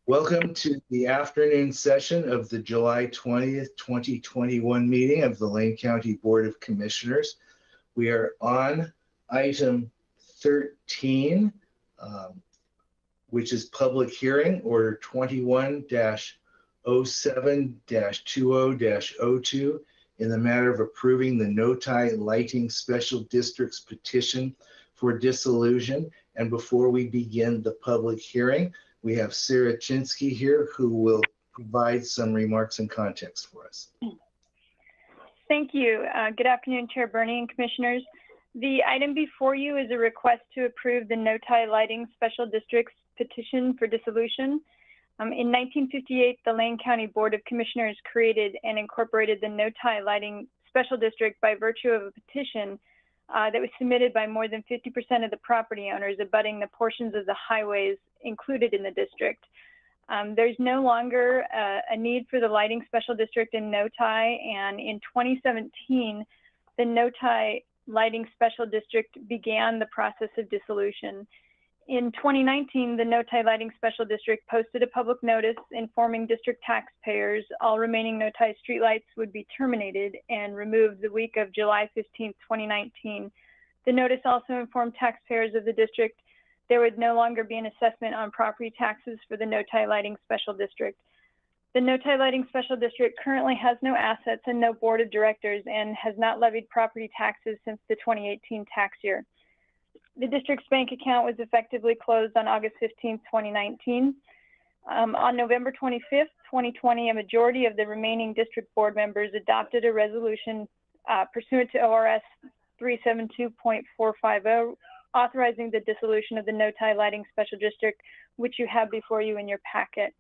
Welcome to the afternoon session of the July 20th, 2021 meeting of the Lane County Board of Commissioners. We are on item 13, which is public hearing, order 21-07-20-02 in the matter of approving the no-tie lighting special district's petition for dissolution. And before we begin the public hearing, we have Sarah Chinsky here who will provide some remarks and context for us. Thank you. Good afternoon, Chair Bernie and Commissioners. The item before you is a request to approve the no-tie lighting special district's petition for dissolution. In 1958, the Lane County Board of Commissioners created and incorporated the no-tie lighting special district by virtue of a petition that was submitted by more than 50% of the property owners abutting the portions of the highways included in the district. There's no longer a need for the lighting special district in no-tie, and in 2017, the no-tie lighting special district began the process of dissolution. In 2019, the no-tie lighting special district posted a public notice informing district taxpayers all remaining no-tie streetlights would be terminated and removed the week of July 15, 2019. The notice also informed taxpayers of the district there would no longer be an assessment on property taxes for the no-tie lighting special district. The no-tie lighting special district currently has no assets and no board of directors and has not levied property taxes since the 2018 tax year. The district's bank account was effectively closed on August 15, 2019. On November 25, 2020, a majority of the remaining district board members adopted a resolution pursuant to ORS 372.450, authorizing the dissolution of the no-tie lighting special district, which you have before you in your packet.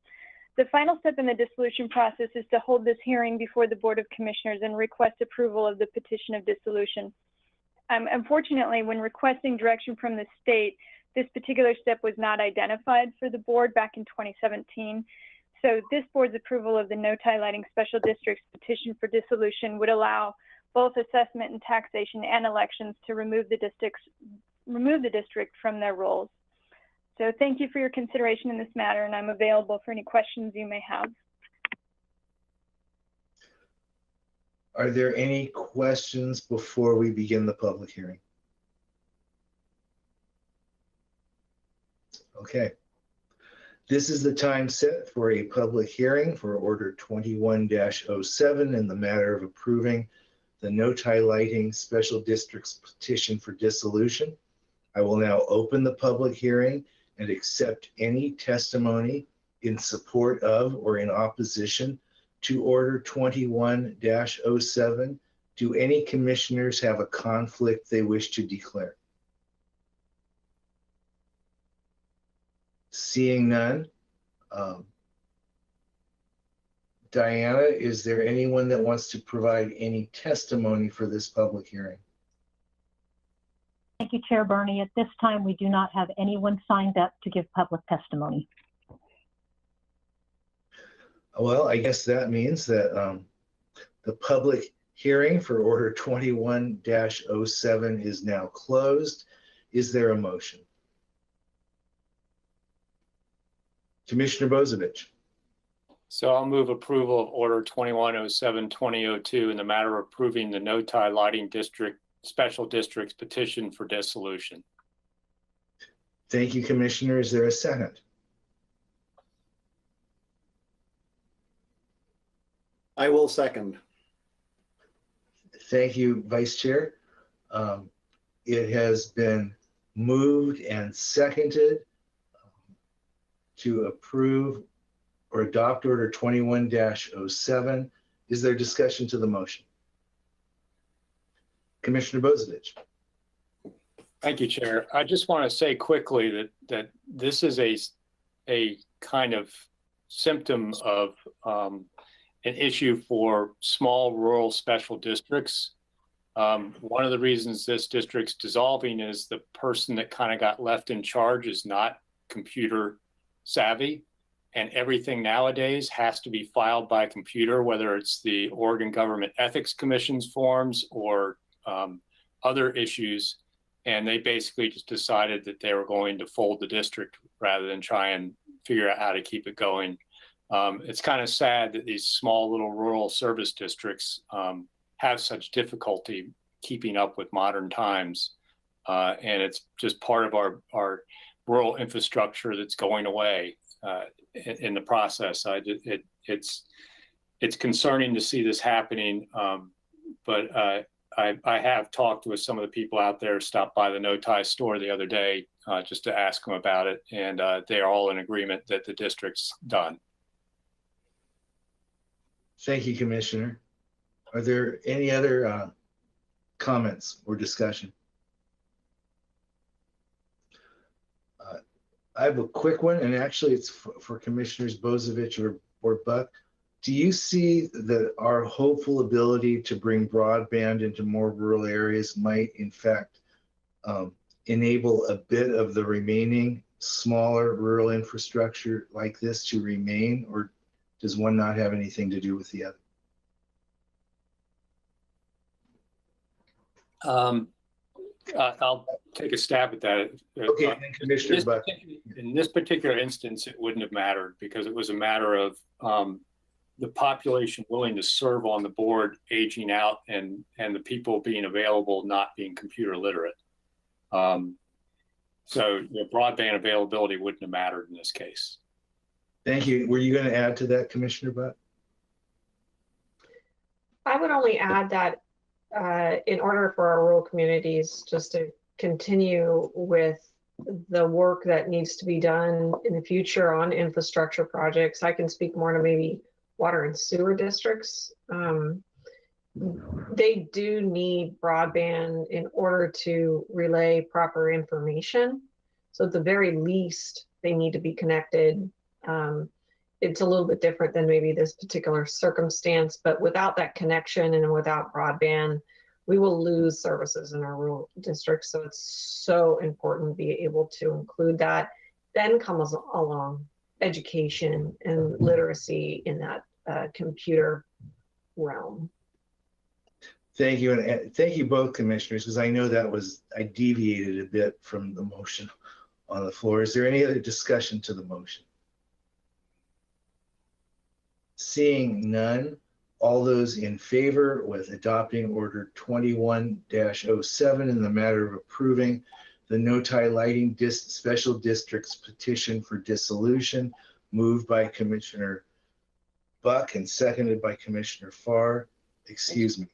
The final step in the dissolution process is to hold this hearing before the Board of Commissioners and request approval of the petition of dissolution. Unfortunately, when requesting direction from the state, this particular step was not identified for the board back in 2017. So this board's approval of the no-tie lighting special district's petition for dissolution would allow both assessment and taxation and elections to remove the district from their roles. So thank you for your consideration in this matter, and I'm available for any questions you may have. Are there any questions before we begin the public hearing? Okay. This is the time set for a public hearing for order 21-07 in the matter of approving the no-tie lighting special district's petition for dissolution. I will now open the public hearing and accept any testimony in support of or in opposition to order 21-07. Do any commissioners have a conflict they wish to declare? Seeing none. Diana, is there anyone that wants to provide any testimony for this public hearing? Thank you, Chair Bernie. At this time, we do not have anyone signed up to give public testimony. Well, I guess that means that the public hearing for order 21-07 is now closed. Is there a motion? Commissioner Bozovich. So I'll move approval of order 21-07-2002 in the matter of approving the no-tie lighting district special district's petition for dissolution. Thank you, Commissioner. Is there a second? I will second. Thank you, Vice Chair. It has been moved and seconded to approve or adopt order 21-07. Is there discussion to the motion? Commissioner Bozovich. Thank you, Chair. I just want to say quickly that this is a kind of symptom of an issue for small rural special districts. One of the reasons this district's dissolving is the person that kind of got left in charge is not computer savvy, and everything nowadays has to be filed by computer, whether it's the Oregon Government Ethics Commission's forms or other issues. and they basically just decided that they were going to fold the district rather than try and figure out how to keep it going. It's kind of sad that these small little rural service districts have such difficulty keeping up with modern times. And it's just part of our rural infrastructure that's going away in the process. It's concerning to see this happening, but I have talked with some of the people out there, stopped by the No Tie store the other day just to ask them about it, and they are all in agreement that the district's done. Thank you, Commissioner. Are there any other comments or discussion? I have a quick one, and actually it's for Commissioners Bozovich or Buck. Do you see that our hopeful ability to bring broadband into more rural areas might, in fact, enable a bit of the remaining smaller rural infrastructure like this to remain, or does one not have anything to do with the other? I'll take a stab at that. Okay, and then Commissioner Buck. In this particular instance, it wouldn't have mattered because it was a matter of the population willing to serve on the board aging out and the people being available not being computer literate. So broadband availability wouldn't have mattered in this case. Thank you. Were you going to add to that, Commissioner Butt? I would only add that in order for our rural communities just to continue with the work that needs to be done in the future on infrastructure projects, I can speak more to maybe water and sewer districts. They do need broadband in order to relay proper information. So at the very least, they need to be connected. It's a little bit different than maybe this particular circumstance, but without that connection and without broadband, we will lose services in our rural districts. So it's so important to be able to include that. Then comes along education and literacy in that computer realm. Thank you, and thank you both, commissioners, because I know that I deviated a bit from the motion on the floor. Is there any other discussion to the motion? Seeing none, all those in favor with adopting Order 21-07 in the matter of approving the no-tie lighting special district's petition for dissolution, moved by Commissioner Buck and seconded by Commissioner Farr. Excuse me.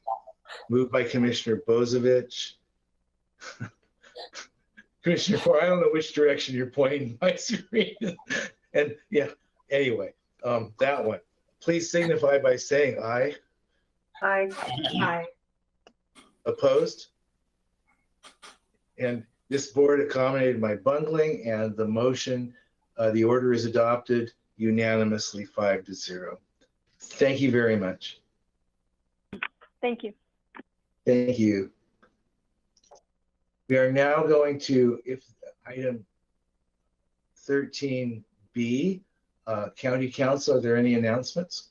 Moved by Commissioner Bozovich. Commissioner Farr, I don't know which direction you're pointing my screen. And yeah, anyway, that one. Please signify by saying aye. Aye. Aye. Opposed? And this board accommodated my bungling, and the motion, the order is adopted unanimously 5-0. Thank you very much. Thank you. Thank you. We are now going to item 13B, County Council. Are there any announcements?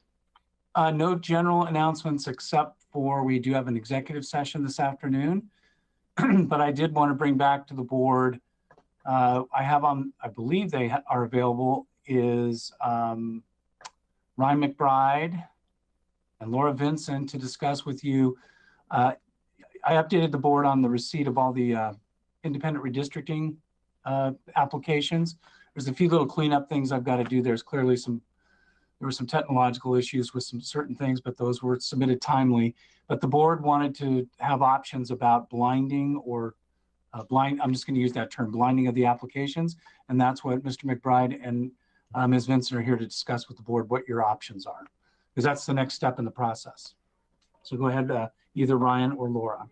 No general announcements, except for we do have an executive session this afternoon. But I did want to bring back to the board, I believe they are available, is Ryan McBride and Laura Vincent to discuss with you. I updated the board on the receipt of all the independent redistricting applications. There's a few little cleanup things I've got to do. There were some technological issues with some certain things, but those were submitted timely. But the board wanted to have options about blinding or I'm just going to use that term, blinding of the applications. And that's what Mr. McBride and Ms. Vincent are here to discuss with the board, what your options are, because that's the next step in the process. So go ahead, either Ryan or Laura.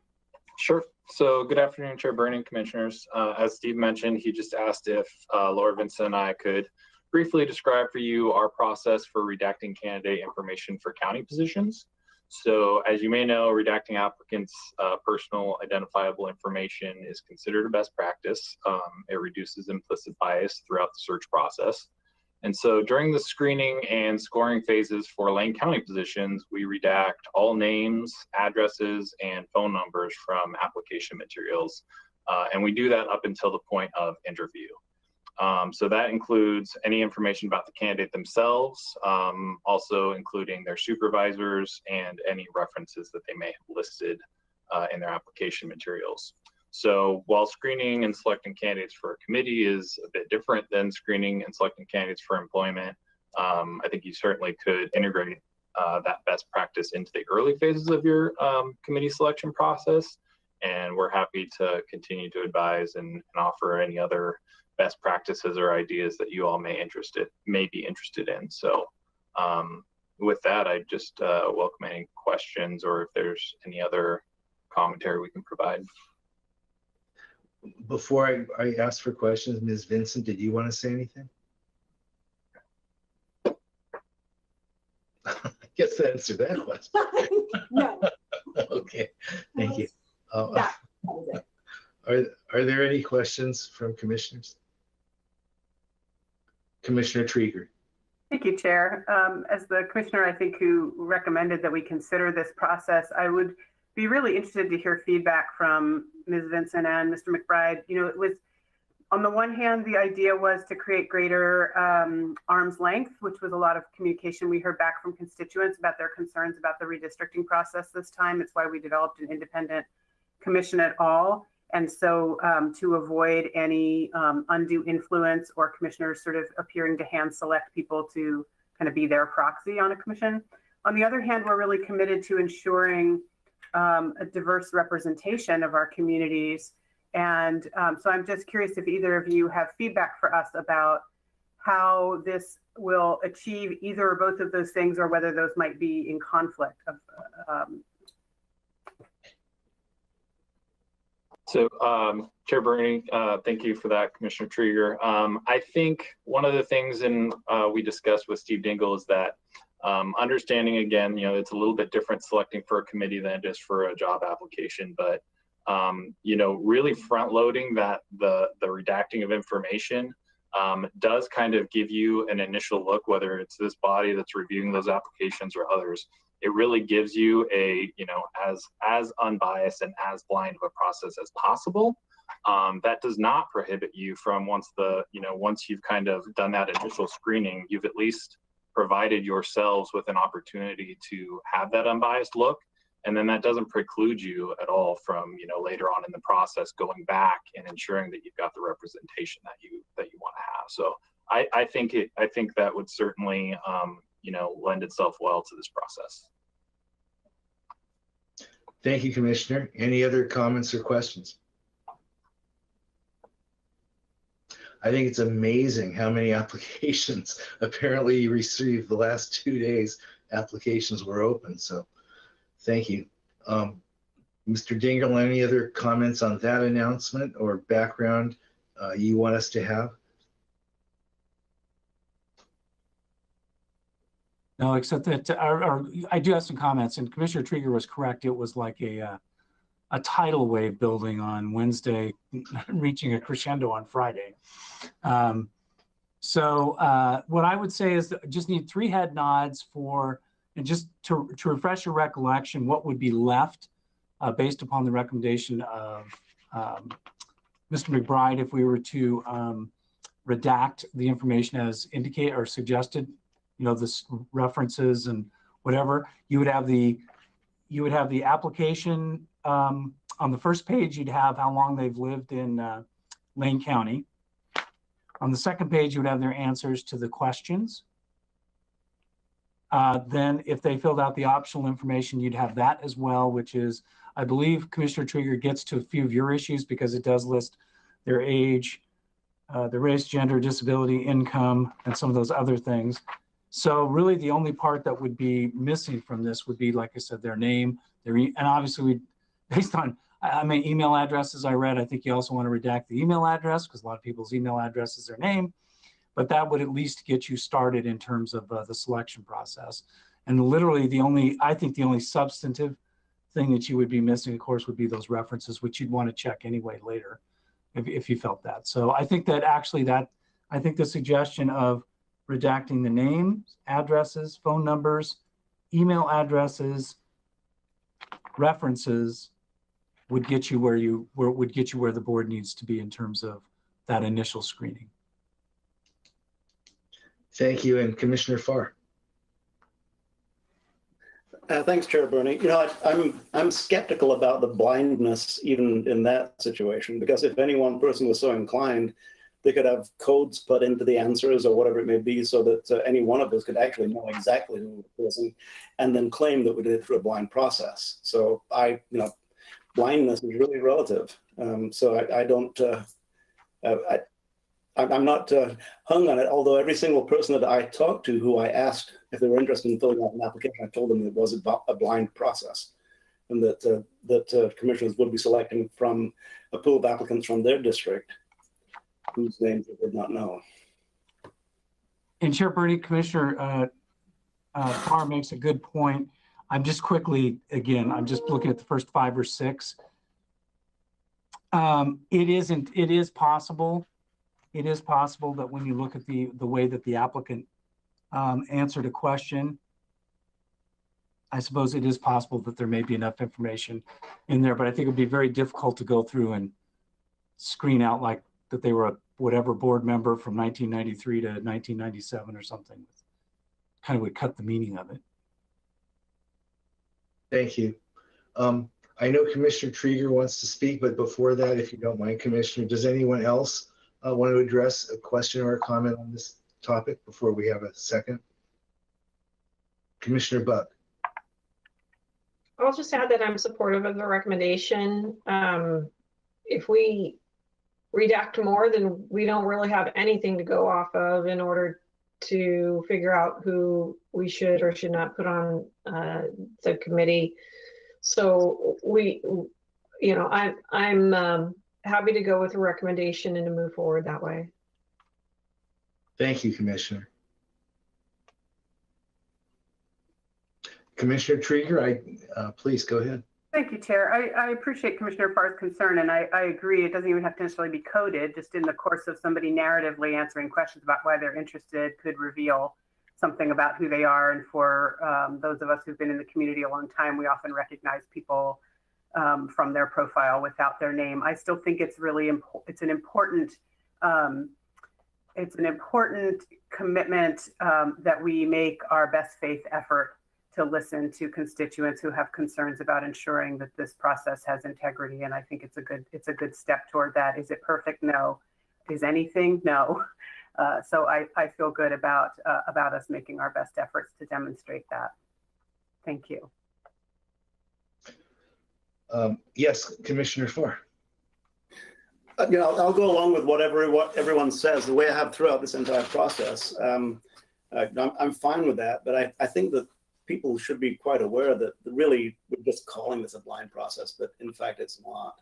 Sure. So good afternoon, Chair Burning, Commissioners. As Steve mentioned, he just asked if Laura Vincent and I could briefly describe for you our process for redacting candidate information for county positions. So as you may know, redacting applicants' personal identifiable information is considered a best practice. It reduces implicit bias throughout the search process. And so during the screening and scoring phases for Lane County positions, we redact all names, addresses, and phone numbers from application materials And we do that up until the point of interview. So that includes any information about the candidate themselves, also including their supervisors and any references that they may have listed in their application materials. So while screening and selecting candidates for a committee is a bit different than screening and selecting candidates for employment, I think you certainly could integrate that best practice into the early phases of your committee selection process. And we're happy to continue to advise and offer any other best practices or ideas that you all may be interested in. So with that, I just welcome any questions or if there's any other commentary we can provide. Before I ask for questions, Ms. Vincent, did you want to say anything? I guess that answered that question. No. Okay, thank you. That was it. Are there any questions from commissioners? Commissioner Trieger. Thank you, Chair. As the commissioner, I think, who recommended that we consider this process, I would be really interested to hear feedback from Ms. Vincent and Mr. McBride. You know, it was, on the one hand, the idea was to create greater arm's length, which was a lot of communication we heard back from constituents about their concerns about the redistricting process this time. It's why we developed an independent commission at all. And so to avoid any undue influence or commissioners sort of appearing to hand select people to kind of be their proxy on a commission. On the other hand, we're really committed to ensuring a diverse representation of our communities. And so I'm just curious if either of you have feedback for us about how this will achieve either or both of those things, or whether those might be in conflict. So, Chair Bernie, thank you for that, Commissioner Trieger. I think one of the things we discussed with Steve Dingle is that understanding, again, you know, it's a little bit different selecting for a committee than just for a job application, but you know, really front loading that the redacting of information does kind of give you an initial look, whether it's this body that's reviewing those applications or others. It really gives you a, you know, as unbiased and as blind of a process as possible. That does not prohibit you from once you've kind of done that initial screening, you've at least provided yourselves with an opportunity to have that unbiased look. And then that doesn't preclude you at all from, you know, later on in the process going back and ensuring that you've got the representation that you want to have. So I think that would certainly you know, lend itself well to this process. Thank you, Commissioner. Any other comments or questions? I think it's amazing how many applications apparently you received the last 2 days. Applications were open, so thank you. Mr. Dingle, any other comments on that announcement or background you want us to have? No, except that I do have some comments, and Commissioner Trieger was correct. It was like a tidal wave building on Wednesday, reaching a crescendo on Friday. So what I would say is that I just need 3 head nods for, and just to refresh your recollection, what would be left based upon the recommendation of Mr. McBride if we were to redact the information as indicated or suggested, you know, the references and whatever. You would have the application on the first page. You'd have how long they've lived in Lane County. On the second page, you would have their answers to the questions. Then if they filled out the optional information, you'd have that as well, which is, I believe Commissioner Trieger gets to a few of your issues because it does list their age, their race, gender, disability, income, and some of those other things. So really the only part that would be missing from this would be, like I said, their name, and obviously based on, I mean, email addresses I read, I think you also want to redact the email address because a lot of people's email address is their name, but that would at least get you started in terms of the selection process. And literally I think the only substantive thing that you would be missing, of course, would be those references, which you'd want to check anyway later if you felt that. So I think that actually I think the suggestion of redacting the names, addresses, phone numbers, email addresses, references, would get you where the board needs to be in terms of that initial screening. Thank you. And Commissioner Farr. Thanks, Chair Bernie. You know, I'm skeptical about the blindness even in that situation, because if any one person was so inclined, they could have codes put into the answers or whatever it may be, so that any one of us could actually know exactly who the person, and then claim that we did it through a blind process. So blindness is really relative. So I don't. I'm not hung on it, although every single person that I talked to who I asked if they were interested in filling out an application, I told them it was a blind process, and that commissioners would be selecting from a pool of applicants from their district whose names they did not know. And Chair Bernie, Commissioner Farr makes a good point. I'm just quickly, again, I'm just looking at the first 5 or 6. It is possible that when you look at the way that the applicant answered a question, I suppose it is possible that there may be enough information in there, but I think it would be very difficult to go through and screen out like that they were a whatever board member from 1993 to 1997 or something. Kind of would cut the meaning of it. Thank you. I know Commissioner Trieger wants to speak, but before that, if you don't mind, Commissioner, does anyone else want to address a question or a comment on this topic before we have a second? Commissioner Buck. I'll just add that I'm supportive of the recommendation. If we redact more, then we don't really have anything to go off of in order to figure out who we should or should not put on the committee. So I'm happy to go with the recommendation and to move forward that way. Thank you, Commissioner. Commissioner Trieger, please go ahead. Thank you, Chair. I appreciate Commissioner Farr's concern, and I agree. It doesn't even have to necessarily be coded. Just in the course of somebody narratively answering questions about why they're interested could reveal something about who they are. And for those of us who've been in the community a long time, we often recognize people from their profile without their name. I still think it's really important. It's an important commitment that we make our best faith effort to listen to constituents who have concerns about ensuring that this process has integrity. And I think it's a good step toward that. Is it perfect? No. Is anything? No. So I feel good about us making our best efforts to demonstrate that. Thank you. Yes, Commissioner Farr. I'll go along with what everyone says. The way I have throughout this entire process, I'm fine with that. But I think that people should be quite aware that really we're just calling this a blind process, but in fact it's not.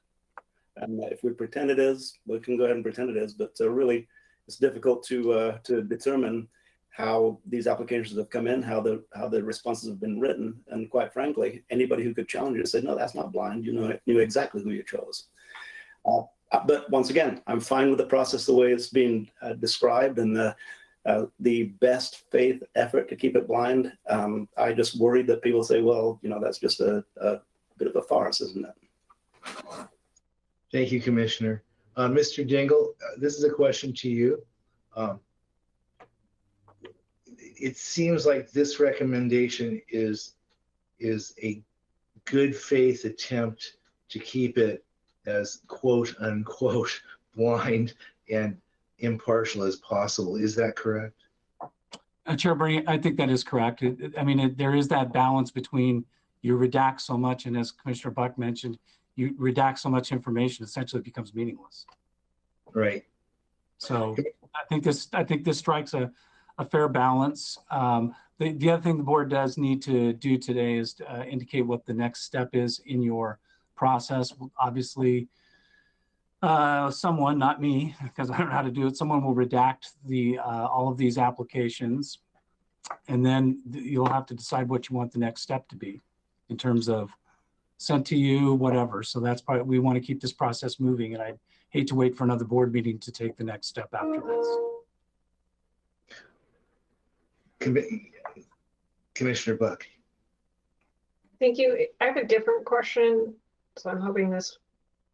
And if we pretend it is, we can go ahead and pretend it is. But really, it's difficult to determine how these applications have come in, how the responses have been written, and quite frankly, anybody who could challenge it said, no, that's not blind. You knew exactly who you chose. But once again, I'm fine with the process the way it's being described and the best faith effort to keep it blind. I just worried that people say, well, that's just a bit of a farce, isn't it? Thank you, Commissioner. Mr. Dingle, this is a question to you. It seems like this recommendation is a good faith attempt to keep it as quote unquote blind and impartial as possible. Is that correct? Chair Bernie, I think that is correct. There is that balance between you redact so much, and as Commissioner Buck mentioned, you redact so much information, essentially it becomes meaningless. Right. So I think this strikes a fair balance. The other thing the board does need to do today is to indicate what the next step is in your process. Obviously, someone, not me, because I don't know how to do it, someone will redact all of these applications, and then you'll have to decide what you want the next step to be in terms of sent to you, whatever. So that's probably, we want to keep this process moving, and I'd hate to wait for another board meeting to take the next step after this. Commissioner Buck. Thank you. I have a different question. So I'm hoping this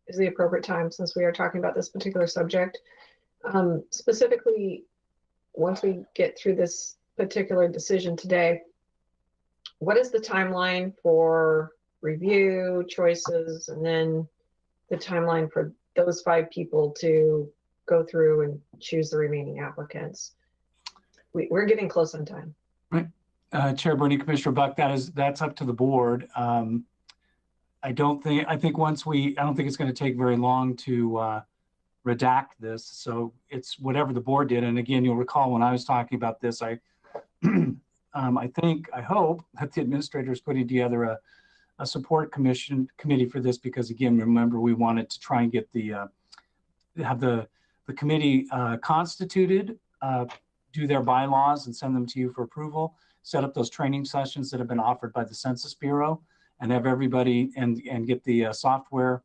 is the appropriate time since we are talking about this particular subject. Specifically, once we get through this particular decision today, what is the timeline for review, choices, and then the timeline for those 5 people to go through and choose the remaining applicants? We're getting close on time. Right. Chair Bernie, Commissioner Buck, that's up to the board. I don't think it's going to take very long to redact this. So it's whatever the board did. And again, you'll recall when I was talking about this, I hope that the administrator is putting together a support committee for this, because again, remember, we wanted to try and get have the committee constituted, do their bylaws and send them to you for approval, set up those training sessions that have been offered by the Census Bureau, and have everybody and get the software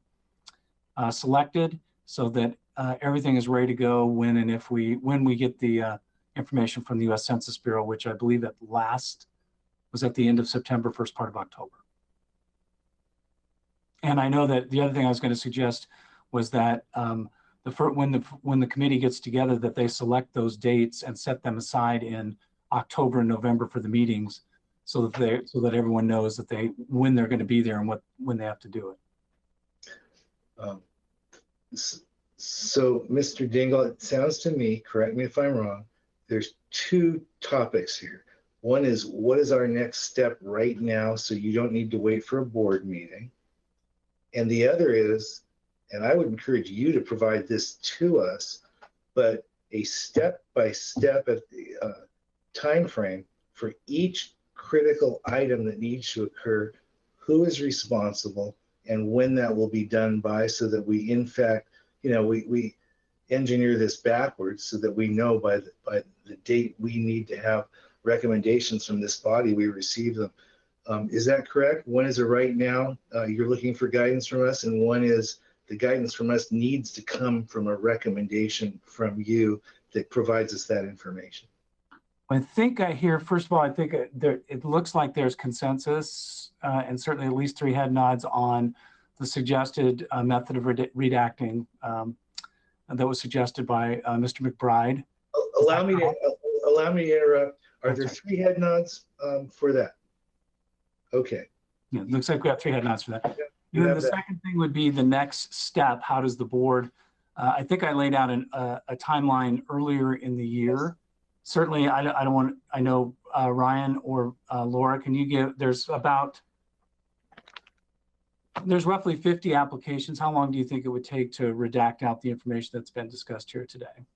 selected so that everything is ready to go when we get the information from the U.S. Census Bureau, which I believe was at the end of September, first part of October. And I know that the other thing I was going to suggest was that when the committee gets together, that they select those dates and set them aside in October and November for the meetings, so that everyone knows when they're going to be there and when they have to do it. So, Mr. Dingle, it sounds to me, correct me if I'm wrong, there's 2 topics here. One is, what is our next step right now, so you don't need to wait for a board meeting? And the other is, and I would encourage you to provide this to us, but a step-by-step time frame for each critical item that needs to occur, who is responsible, and when that will be done by, so that we, in fact, we engineer this backwards so that we know by the date we need to have recommendations from this body, we receive them. Is that correct? One is a right now, you're looking for guidance from us, and one is the guidance from us needs to come from a recommendation from you that provides us that information. I think I hear, first of all, I think it looks like there's consensus and certainly at least 3 head nods on the suggested method of redacting that was suggested by Mr. McBride. Allow me to interrupt. Are there 3 head nods for that? Okay. Yeah, it looks like we have 3 head nods for that. Yeah, Then the second thing would be the next step. How does the board? I think I laid out a timeline earlier in the year. Certainly, I don't want. I know Ryan or Laura. Can you give? There's roughly 50 applications. How long do you think it would take to redact out the information that's been discussed here today?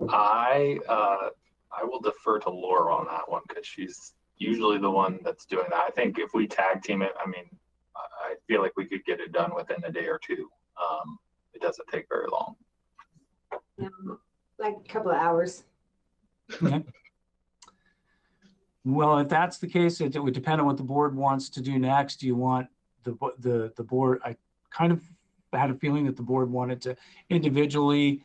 I will defer to Laura on that one, because she's usually the one that's doing that. I think if we tag team it, I mean, I feel like we could get it done within a day or 2. It doesn't take very long. Like a couple of hours. Okay. Well, if that's the case, it would depend on what the board wants to do next. Do you want the board? I kind of had a feeling that the board wanted to individually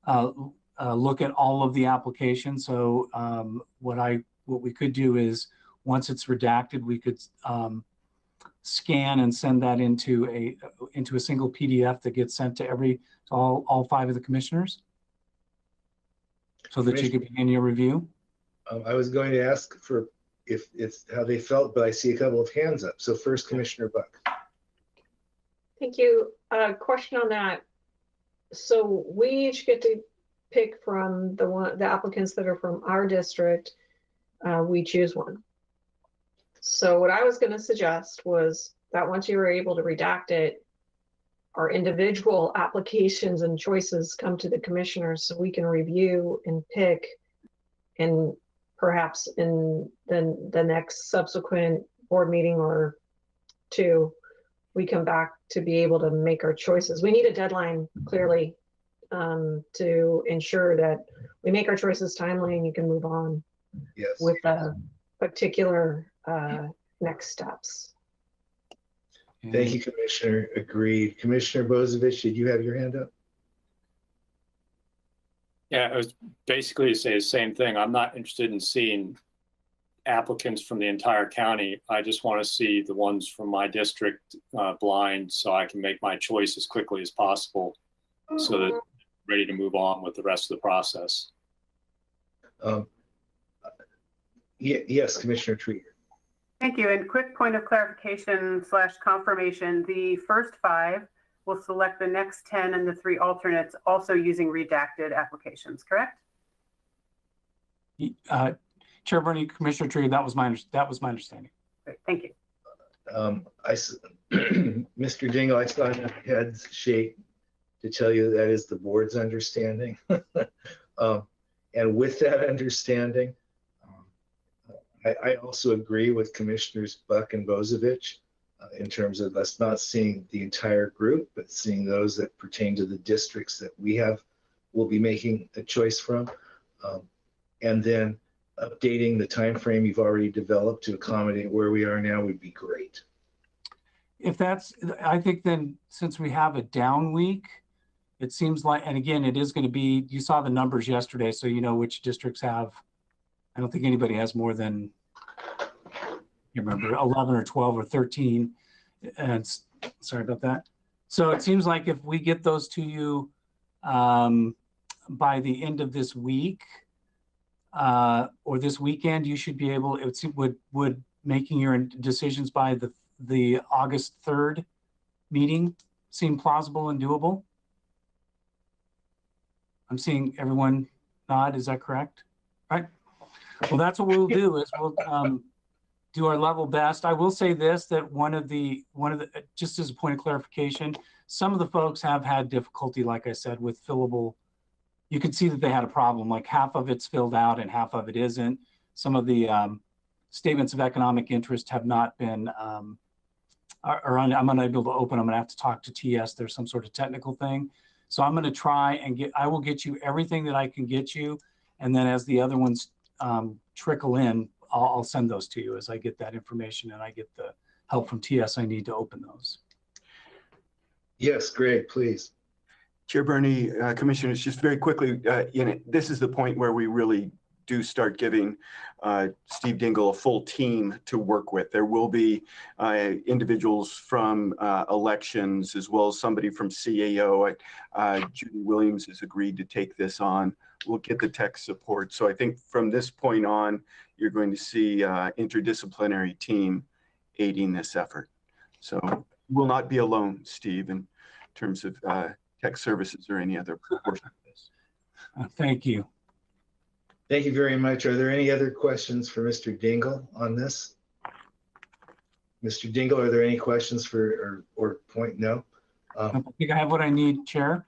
look at all of the applications. So what we could do is, once it's redacted, we could scan and send that into a single PDF that gets sent to all 5 of the commissioners, so that you could begin your review. I was going to ask for if it's how they felt, but I see a couple of hands up. So first, Commissioner Buck. Thank you. Question on that. So we each get to pick from the applicants that are from our district. We choose one. So what I was going to suggest was that once you were able to redact it, our individual applications and choices come to the commissioners so we can review and pick, and perhaps in the next subsequent board meeting or 2, we come back to be able to make our choices. We need a deadline, clearly, to ensure that we make our choices timely and you can move on. Yes. With the particular next steps. Thank you, Commissioner. Agreed. Commissioner Bozovich, did you have your hand up? Yeah, I was basically to say the same thing. I'm not interested in seeing applicants from the entire county. I just want to see the ones from my district blind so I can make my choice as quickly as possible so that I'm ready to move on with the rest of the process. Yes, Commissioner Tree. Thank you. And quick point of clarification / confirmation, the first 5 will select the next 10 and the 3 alternates also using redacted applications, correct? Chair Bernie, Commissioner Tree, that was my understanding. Great, thank you. Mr. Dingle, I saw enough heads shake to tell you that is the board's understanding. And with that understanding, I also agree with Commissioners Buck and Bozovich in terms of us not seeing the entire group, but seeing those that pertain to the districts that will be making a choice from. And then updating the time frame you've already developed to accommodate where we are now would be great. If that's, I think then since we have a down week, it seems like, and again, it is going to be, you saw the numbers yesterday, so you know which districts have, I don't think anybody has more than, you remember, 11 or 12 or 13. And sorry about that. So it seems like if we get those to you by the end of this week or this weekend, you should be able, would making your decisions by the August 3rd meeting seem plausible and doable? I'm seeing everyone nod. Is that correct? Right. Well, that's what we'll do is we'll do our level best. I will say this, that one of the, just as a point of clarification, some of the folks have had difficulty, like I said, with fillable. You can see that they had a problem, like half of it's filled out and half of it isn't. Some of the statements of economic interest have not been, I'm unable to open. I'm gonna have to talk to TS. There's some sort of technical thing. So I'm gonna try and I will get you everything that I can get you. And then as the other ones trickle in, I'll send those to you as I get that information and I get the help from TS I need to open those. Yes, Greg, please. Chair Bernie, Commissioners, just very quickly, this is the point where we really do start giving Steve Dingle a full team to work with. There will be individuals from elections as well as somebody from CAO. Judy Williams has agreed to take this on. We'll get the tech support. So I think from this point on, you're going to see interdisciplinary team aiding this effort. So we'll not be alone, Steve, in terms of tech services or any other portion of this. Thank you. Thank you very much. Are there any other questions for Mr. Dingle on this? Mr. Dingle, are there any questions for or point? No. I think I have what I need, Chair.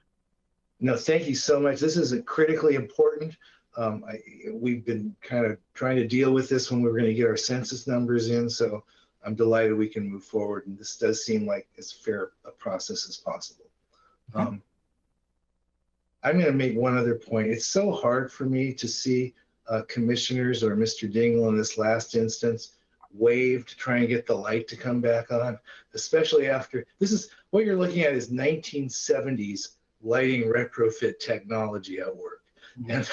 No, thank you so much. This is critically important. We've been kind of trying to deal with this when we were going to get our census numbers in, so I'm delighted we can move forward, and this does seem like as fair a process as possible. Okay. I'm going to make one other point. It's so hard for me to see commissioners or Mr. Dingle in this last instance wave to try and get the light to come back on, especially after this is what you're looking at is 1970s lighting retrofit technology at work. Mm-hmm. And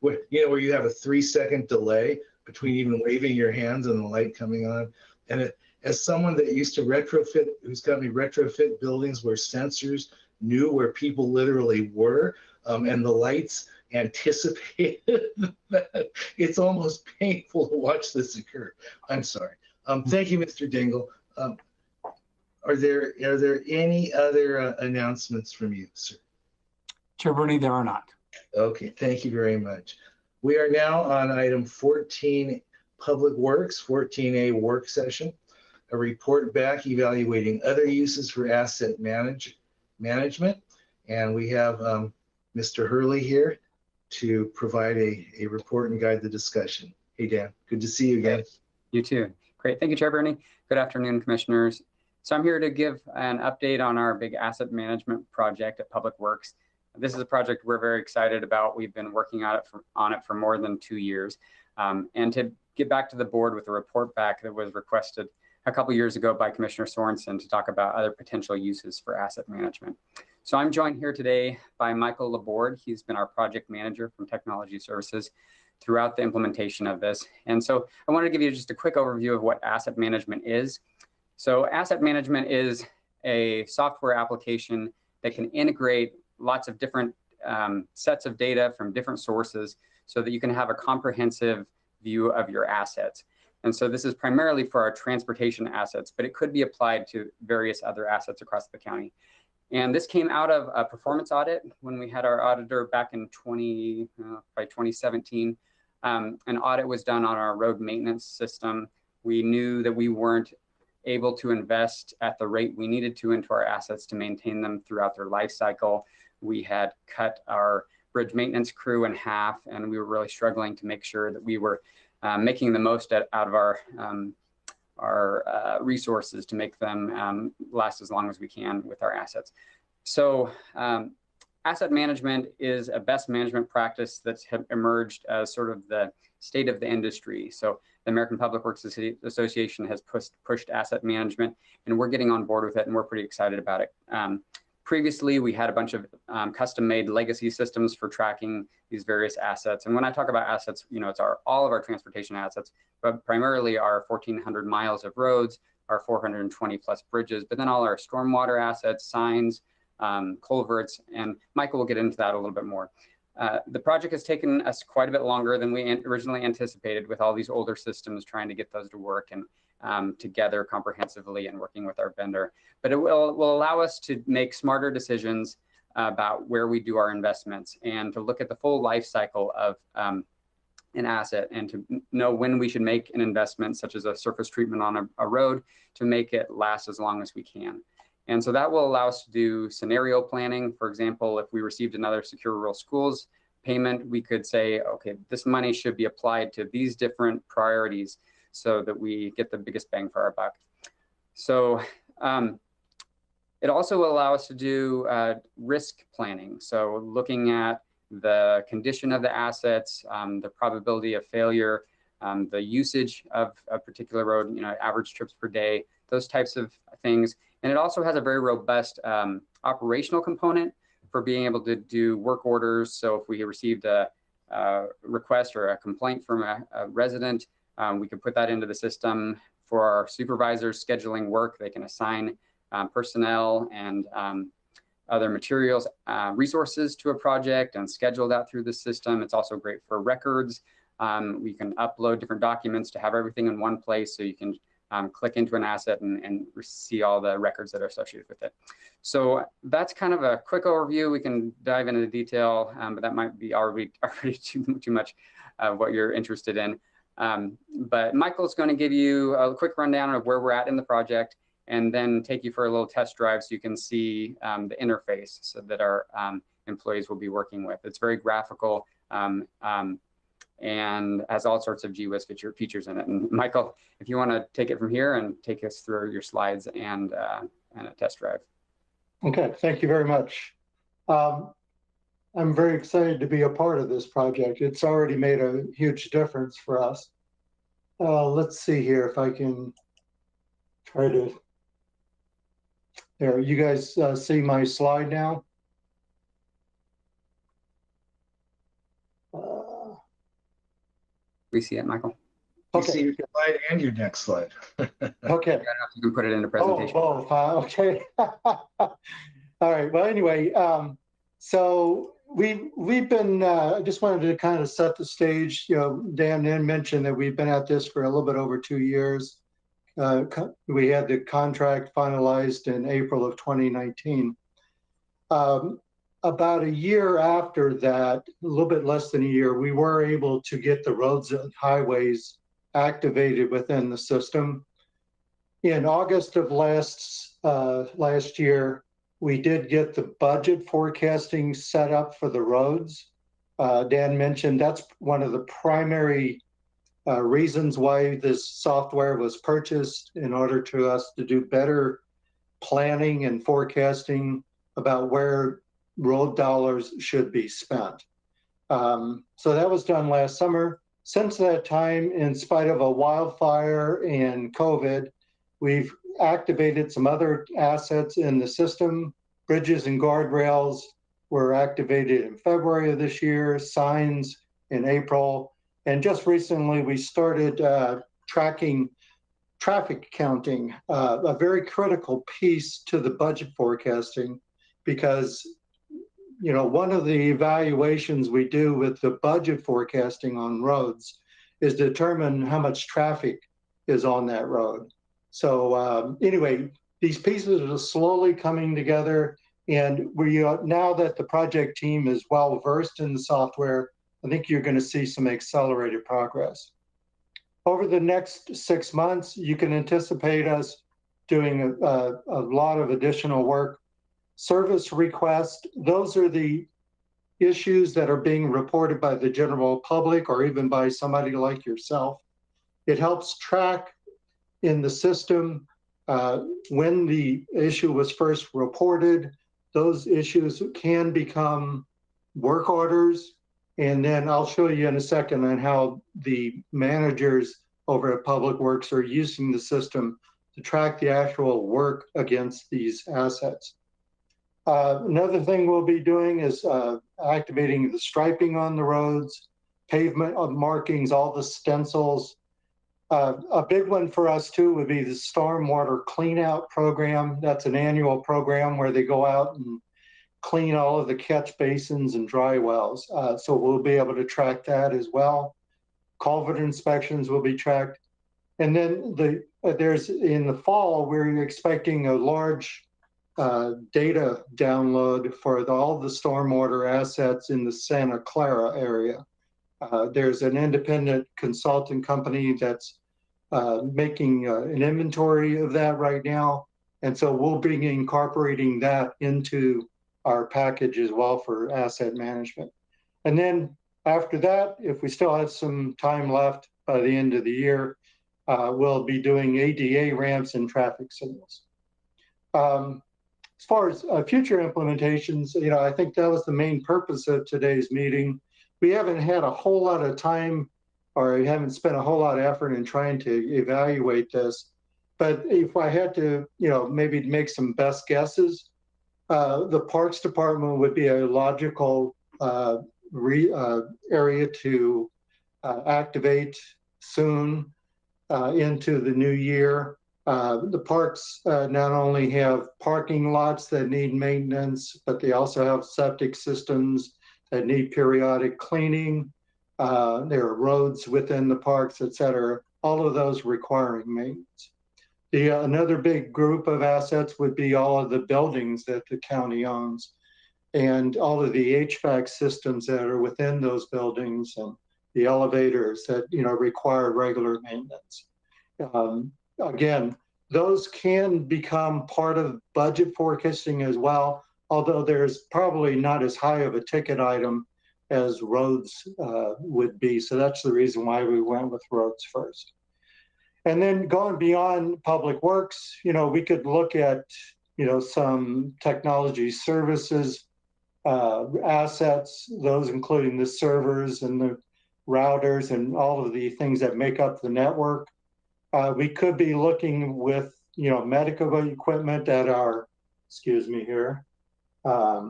where you have a 3-second delay between even waving your hands and the light coming on. And as someone that used to retrofit, who's got me retrofit buildings where sensors knew where people literally were, and the lights anticipated that, it's almost painful to watch this occur. I'm sorry. Thank you, Mr. Dingle. Are there any other announcements from you, sir? Chair Bernie, there are not. Okay, thank you very much. We are now on item 14, Public Works, 14A work session, a report back evaluating other uses for asset management. And we have Mr. Hurley here to provide a report and guide the discussion. Hey, Dan, good to see you again. You too. Great. Thank you, Chair Bernie. Good afternoon, Commissioners. So I'm here to give an update on our big asset management project at Public Works. This is a project we're very excited about. We've been working on it for more than 2 years. And to get back to the board with a report back that was requested a couple years ago by Commissioner Sorensen to talk about other potential uses for asset management. So I'm joined here today by Michael Laborde. He's been our project manager from Technology Services throughout the implementation of this. And so I wanted to give you just a quick overview of what asset management is. So asset management is a software application that can integrate lots of different sets of data from different sources so that you can have a comprehensive view of your assets. And so this is primarily for our transportation assets, but it could be applied to various other assets across the county. And this came out of a performance audit when we had our auditor back in 2017. An audit was done on our road maintenance system. We knew that we weren't able to invest at the rate we needed to into our assets to maintain them throughout their life cycle. We had cut our bridge maintenance crew in half, and we were really struggling to make sure that we were making the most out of our resources to make them last as long as we can with our assets. So asset management is a best management practice that's emerged as sort of the state of the industry. So the American Public Works Association has pushed asset management, and we're getting on board with it, and we're pretty excited about it. Previously, we had a bunch of custom-made legacy systems for tracking these various assets. And when I talk about assets, you know, it's all of our transportation assets, but primarily our 1,400 miles of roads, our 420 plus bridges, but then all our stormwater assets, signs, culverts, and Michael will get into that a little bit more. The project has taken us quite a bit longer than we originally anticipated with all these older systems trying to get those to work and together comprehensively and working with our vendor. But it will allow us to make smarter decisions about where we do our investments and to look at the full life cycle of an asset and to know when we should make an investment, such as a surface treatment on a road, to make it last as long as we can. And so that will allow us to do scenario planning. For example, if we received another Secure Rural Schools payment, we could say, okay, this money should be applied to these different priorities so that we get the biggest bang for our buck. So it also will allow us to do risk planning. So looking at the condition of the assets, the probability of failure, the usage of a particular road, you know, average trips per day, those types of things. And it also has a very robust operational component for being able to do work orders. So if we received a request or a complaint from a resident, we can put that into the system. For our supervisors scheduling work, they can assign personnel and other materials, resources to a project and schedule that through the system. It's also great for records. We can upload different documents to have everything in one place, so you can click into an asset and see all the records that are associated with it. So that's kind of a quick overview. We can dive into the detail, but that might be already too much of what you're interested in. But Michael's going to give you a quick rundown of where we're at in the project and then take you for a little test drive so you can see the interface so that our employees will be working with. It's very graphical and has all sorts of GWIS features in it. And Michael, if you want to take it from here and take us through your slides and a test drive. Okay, thank you very much. I'm very excited to be a part of this project. It's already made a huge difference for us. Let's see here if I can try to, there, you guys see my slide now? We see it, Michael. Okay. You see your slide and your next slide. Okay. You can put it into presentation. Oh, okay. All right. Well, anyway, so we've been. I just wanted to kind of set the stage. You know, Dan mentioned that we've been at this for a little bit over 2 years. We had the contract finalized in April of 2019. About a year after that, a little bit less than a year, we were able to get the roads and highways activated within the system. In August of last year, we did get the budget forecasting set up for the roads. Dan mentioned that's one of the primary reasons why this software was purchased, in order to us to do better planning and forecasting about where road dollars should be spent. So that was done last summer. Since that time, in spite of a wildfire and COVID, we've activated some other assets in the system. Bridges and guardrails were activated in February of this year, signs in April, And just recently, we started tracking traffic counting, a very critical piece to the budget forecasting, because one of the evaluations we do with the budget forecasting on roads is determine how much traffic is on that road. So anyway, these pieces are slowly coming together, and now that the project team is well versed in the software, I think you're going to see some accelerated progress. Over the next 6 months, you can anticipate us doing a lot of additional work. Service requests, those are the issues that are being reported by the general public or even by somebody like yourself. It helps track in the system when the issue was first reported. Those issues can become work orders. And then I'll show you in a second on how the managers over at Public Works are using the system to track the actual work against these assets. Another thing we'll be doing is activating the striping on the roads, pavement markings, all the stencils. A big one for us too would be the stormwater cleanout program. That's an annual program where they go out and clean all of the catch basins and dry wells. So we'll be able to track that as well. Culvert inspections will be tracked. And then there's in the fall, we're expecting a large data download for all the stormwater assets in the Santa Clara area. There's an independent consultant company that's making an inventory of that right now. And so we'll be incorporating that into our package as well for asset management. And then after that, if we still have some time left by the end of the year, we'll be doing ADA ramps and traffic signals. As far as future implementations, I think that was the main purpose of today's meeting. We haven't had a whole lot of time, or we haven't spent a whole lot of effort in trying to evaluate this. But if I had to, maybe make some best guesses, the Parks Department would be a logical area to activate soon into the new year. The parks not only have parking lots that need maintenance, but they also have septic systems that need periodic cleaning. There are roads within the parks, et cetera, all of those requiring maintenance. Another big group of assets would be all of the buildings that the county owns and all of the HVAC systems that are within those buildings and the elevators that require regular maintenance. Again, those can become part of budget forecasting as well, although there's probably not as high of a ticket item as roads would be. So that's the reason why we went with roads first. And then going beyond Public Works, we could look at, some technology services, assets, those including the servers and the routers and all of the things that make up the network. We could be looking with, medical equipment at our, excuse me here. Let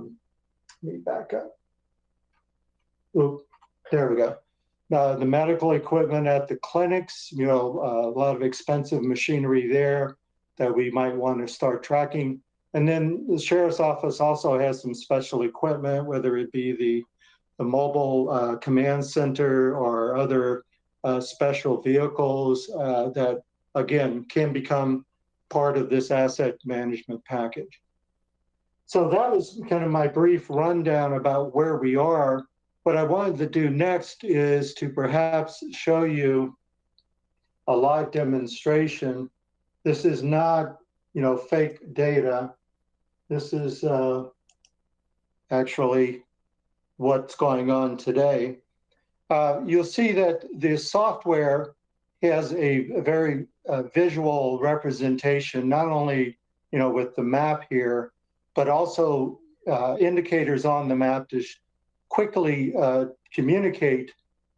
me back up. Oop, there we go. The medical equipment at the clinics, a lot of expensive machinery there that we might want to start tracking. And then the Sheriff's Office also has some special equipment, whether it be the mobile command center or other special vehicles that, again, can become part of this asset management package. So that was kind of my brief rundown about where we are. What I wanted to do next is to perhaps show you a live demonstration. This is not, fake data. This is actually what's going on today. You'll see that the software has a very visual representation, not only, with the map here, but also indicators on the map to quickly communicate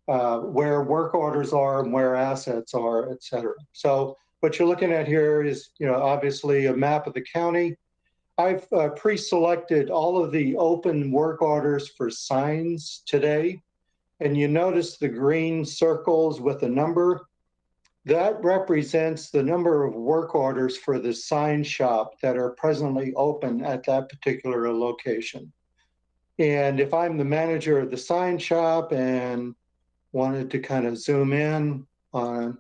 where work orders are and where assets are, et cetera. So what you're looking at here is, obviously a map of the county. I've pre-selected all of the open work orders for signs today. and you notice the green circles with a number, that represents the number of work orders for the sign shop that are presently open at that particular location. And if I'm the manager of the sign shop and wanted to kind of zoom in on,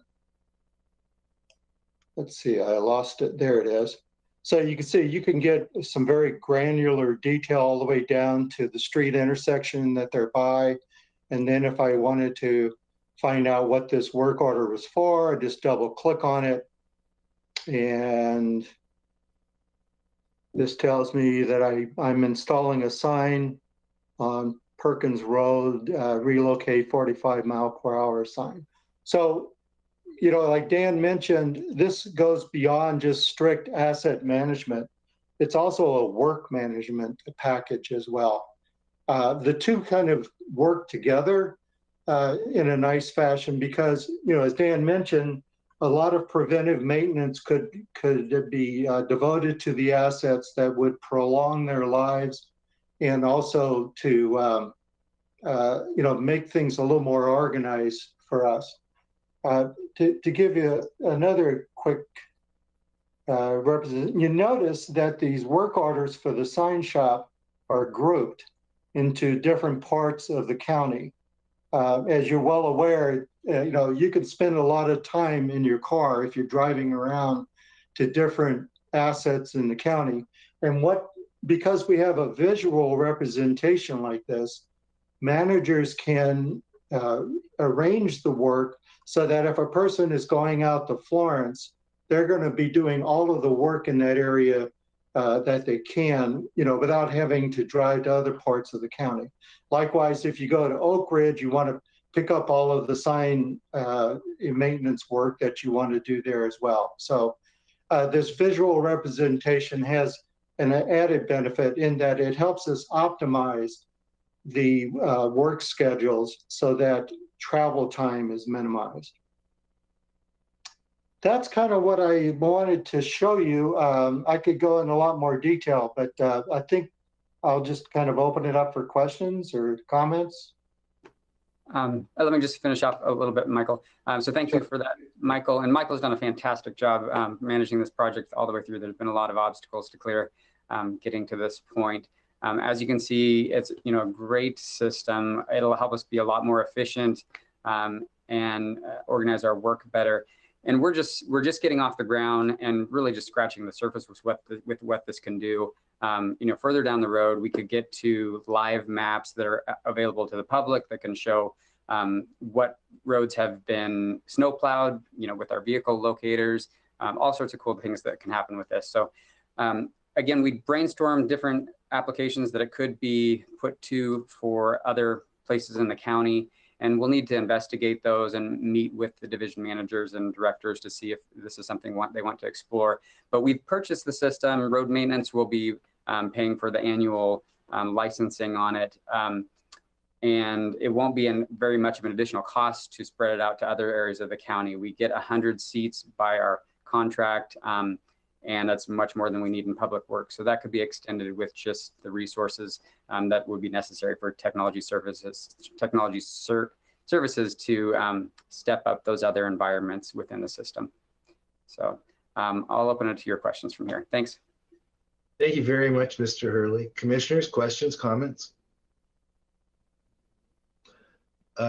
let's see, I lost it. There it is. So you can see, you can get some very granular detail all the way down to the street intersection that they're by. And then if I wanted to find out what this work order was for, I just double click on it. And this tells me that I'm installing a sign on Perkins Road, relocate 45-mile-per-hour sign. So, you know, like Dan mentioned, this goes beyond just strict asset management. It's also a work management package as well. The two kind of work together in a nice fashion because, you know, as Dan mentioned, a lot of preventive maintenance could be devoted to the assets that would prolong their lives and also to, you know, make things a little more organized for us. To give you another quick representation, you notice that these work orders for the sign shop are grouped into different parts of the county. As you're well aware, you know, you can spend a lot of time in your car if you're driving around to different assets in the county. And because we have a visual representation like this, managers can arrange the work so that if a person is going out to Florence, they're going to be doing all of the work in that area that they can, you know, without having to drive to other parts of the county. Likewise, if you go to Oak Ridge, you want to pick up all of the sign maintenance work that you want to do there as well. So this visual representation has an added benefit in that it helps us optimize the work schedules so that travel time is minimized. That's kind of what I wanted to show you. I could go in a lot more detail, but I think I'll just kind of open it up for questions or comments. Let me just finish up a little bit, Michael. So thank you for that, Michael. And Michael's done a fantastic job managing this project all the way through. There's been a lot of obstacles to clear getting to this point. As you can see, it's, you know, a great system. It'll help us be a lot more efficient and organize our work better. And we're just getting off the ground and really just scratching the surface with what this can do. You know, further down the road, we could get to live maps that are available to the public that can show what roads have been snow plowed, you know, with our vehicle locators, all sorts of cool things that can happen with this. So again, we brainstormed different applications that it could be put to for other places in the county. And we'll need to investigate those and meet with the division managers and directors to see if this is something they want to explore. But we've purchased the system. Road maintenance will be paying for the annual licensing on it. And it won't be very much of an additional cost to spread it out to other areas of the county. We get 100 seats by our contract, and that's much more than we need in public works. So that could be extended with just the resources that would be necessary for technology services to step up those other environments within the system. So I'll open it to your questions from here. Thanks. Thank you very much, Mr. Hurley. Commissioners, questions, comments?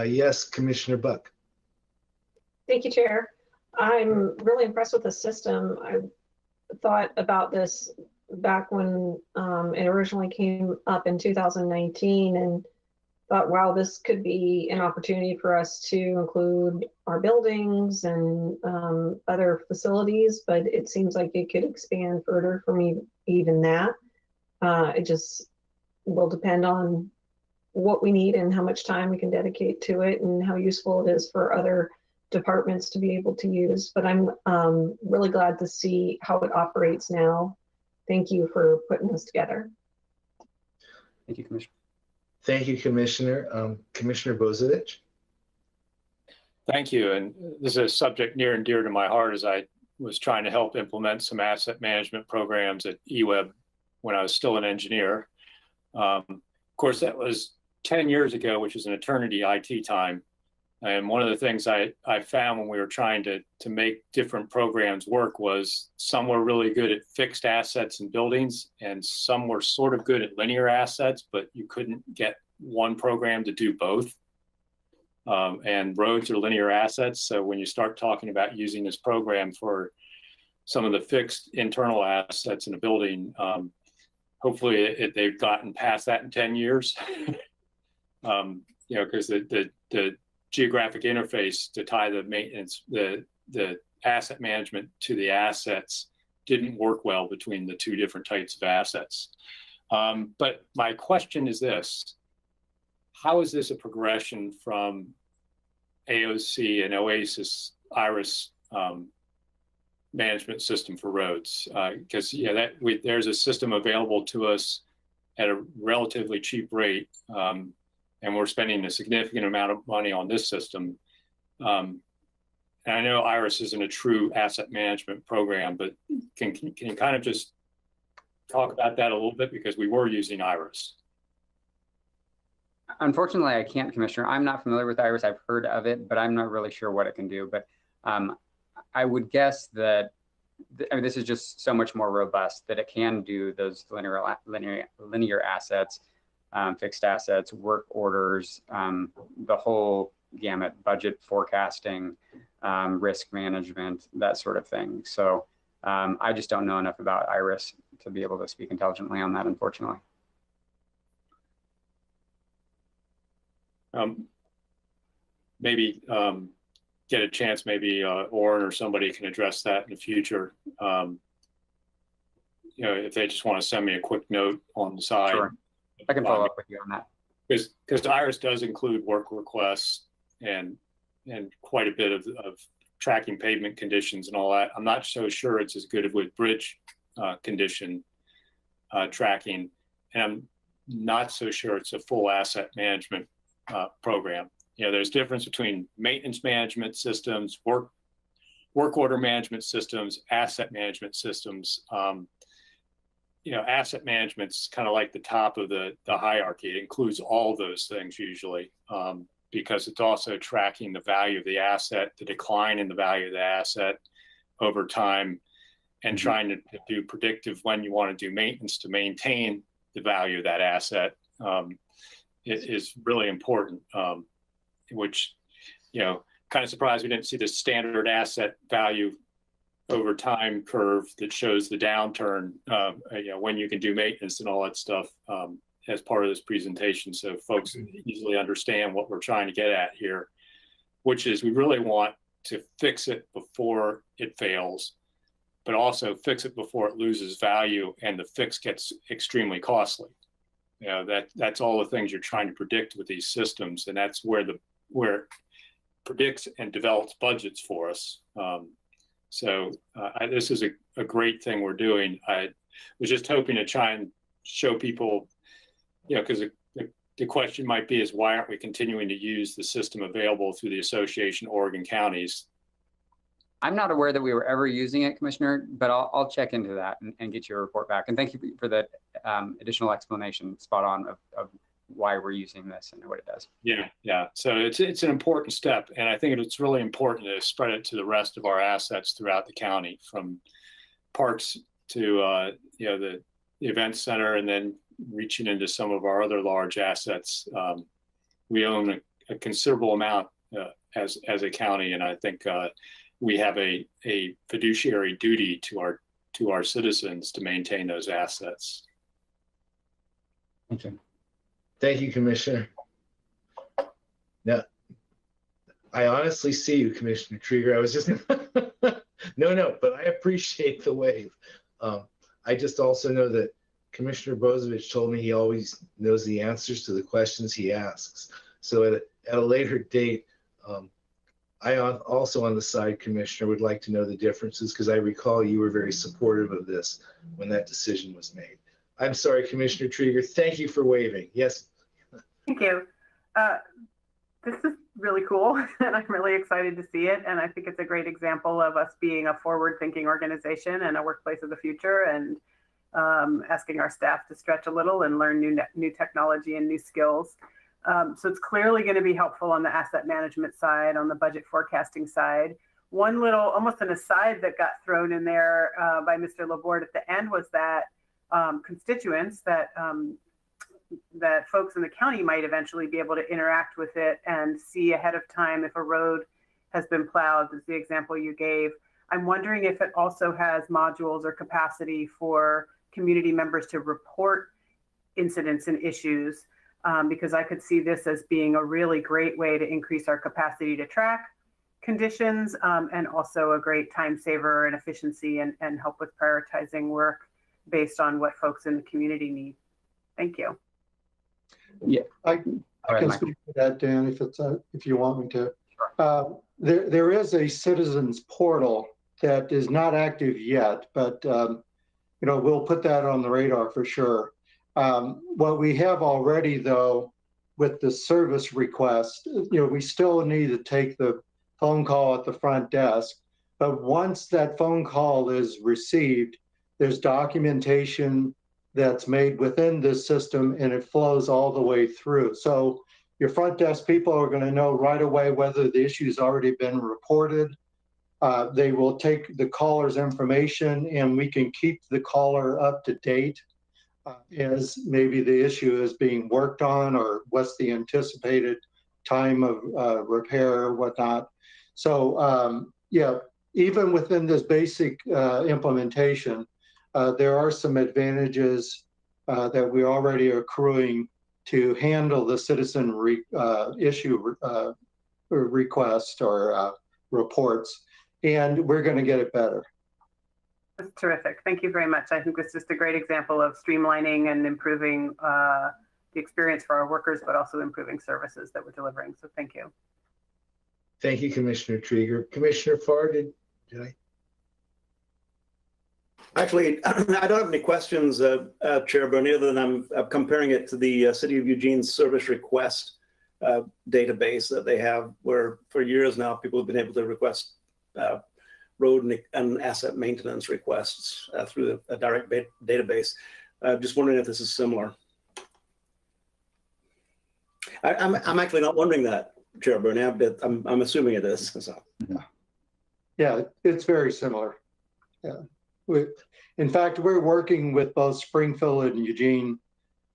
Yes, Commissioner Buck. Thank you, Chair. I'm really impressed with the system. I thought about this back when it originally came up in 2019 and thought, wow, this could be an opportunity for us to include our buildings and other facilities, but it seems like it could expand further from even that. It just will depend on what we need and how much time we can dedicate to it and how useful it is for other departments to be able to use. But I'm really glad to see how it operates now. Thank you for putting this together. Thank you, Commissioner. Thank you, Commissioner. Commissioner Bozovich. Thank you. And this is a subject near and dear to my heart as I was trying to help implement some asset management programs at eWeb when I was still an engineer. Of course, that was 10 years ago, which is an eternity IT time. And one of the things I found when we were trying to make different programs work was some were really good at fixed assets and buildings, and some were sort of good at linear assets, but you couldn't get one program to do both. And roads are linear assets. So when you start talking about using this program for some of the fixed internal assets in a building, hopefully they've gotten past that in 10 years. Because the geographic interface to tie the maintenance, the asset management to the assets didn't work well between the two different types of assets. But my question is this: how is this a progression from AOC and OASIS IRIS management system for roads? Because there's a system available to us at a relatively cheap rate. And we're spending a significant amount of money on this system. And I know IRIS isn't a true asset management program, but can you kind of just talk about that a little bit? Because we were using IRIS. Unfortunately, I can't, Commissioner. I'm not familiar with IRIS. I've heard of it, but I'm not really sure what it can do. But I would guess that this is just so much more robust that it can do those linear assets, fixed assets, work orders, the whole gamut, budget forecasting, risk management, that sort of thing. So I just don't know enough about IRIS to be able to speak intelligently on that, unfortunately. Maybe get a chance, maybe Orrin or somebody can address that in the future. If they just want to send me a quick note on the side. Sure. I can follow up with you on that. Because IRIS does include work requests and quite a bit of tracking pavement conditions and all that. I'm not so sure it's as good with bridge condition tracking, and I'm not so sure it's a full asset management program. There's difference between maintenance management systems, work order management systems, asset management systems. Asset management's kind of like the top of the hierarchy. It includes all those things usually, because it's also tracking the value of the asset, the decline in the value of the asset over time, and trying to do predictive when you want to do maintenance to maintain the value of that asset. It is really important, which, kind of surprised we didn't see the standard asset value over time curve that shows the downturn, when you can do maintenance and all that stuff as part of this presentation. So folks easily understand what we're trying to get at here, which is we really want to fix it before it fails, but also fix it before it loses value and the fix gets extremely costly. That's all the things you're trying to predict with these systems. And that's where it predicts and develops budgets for us. So this is a great thing we're doing. I was just hoping to try and show people, because the question might be is why aren't we continuing to use the system available through the Association of Oregon Counties? I'm not aware that we were ever using it, Commissioner, but I'll check into that and get you a report back. And thank you for the additional explanation, spot on, of why we're using this and what it does. Yeah. So it's an important step, and I think it's really important to spread it to the rest of our assets throughout the county, from parks to the event center, and then reaching into some of our other large assets. We own a considerable amount as a county, and I think we have a fiduciary duty to our citizens to maintain those assets. Okay. Thank you, Commissioner. Now, I honestly see you, Commissioner Trieger. I was just, no, but I appreciate the wave. I just also know that Commissioner Bozovich told me he always knows the answers to the questions he asks. So at a later date, I also on the side, Commissioner, would like to know the differences, because I recall you were very supportive of this when that decision was made. I'm sorry, Commissioner Trieger. Thank you for waving. Yes. Thank you. This is really cool, and I'm really excited to see it. And I think it's a great example of us being a forward-thinking organization and a workplace of the future, and asking our staff to stretch a little and learn new technology and new skills. So it's clearly going to be helpful on the asset management side, on the budget forecasting side. One little, almost an aside that got thrown in there by Mr. Laborde at the end was that constituents, that folks in the county might eventually be able to interact with it and see ahead of time if a road has been plowed, is the example you gave. I'm wondering if it also has modules or capacity for community members to report incidents and issues, because I could see this as being a really great way to increase our capacity to track conditions, and also a great time saver and efficiency, and help with prioritizing work based on what folks in the community need. Thank you. Yeah, I can speak to that, Dan, if you want me to. There is a citizens portal that is not active yet, but we'll put that on the radar for sure. What we have already, though, with the service request, we still need to take the phone call at the front desk. But once that phone call is received, there's documentation that's made within this system, and it flows all the way through. So your front desk people are going to know right away whether the issue's already been reported. They will take the caller's information, and we can keep the caller up to date as maybe the issue is being worked on, or what's the anticipated time of repair or whatnot. So yeah, even within this basic implementation, there are some advantages that we already are accruing to handle the citizen issue request or reports, and we're going to get it better. That's terrific. Thank you very much. I think it's just a great example of streamlining and improving the experience for our workers, but also improving services that we're delivering. So thank you. Thank you, Commissioner Trieger. Commissioner Farr, did I? Actually, I don't have any questions, Chair Bernie, other than I'm comparing it to the City of Eugene's service request database that they have, where for years now people have been able to request road and asset maintenance requests through a direct database. Just wondering if this is similar. I'm actually not wondering that, Chair Bernie. I'm assuming it is. So. Yeah, it's very similar. Yeah. In fact, we're working with both Springfield and Eugene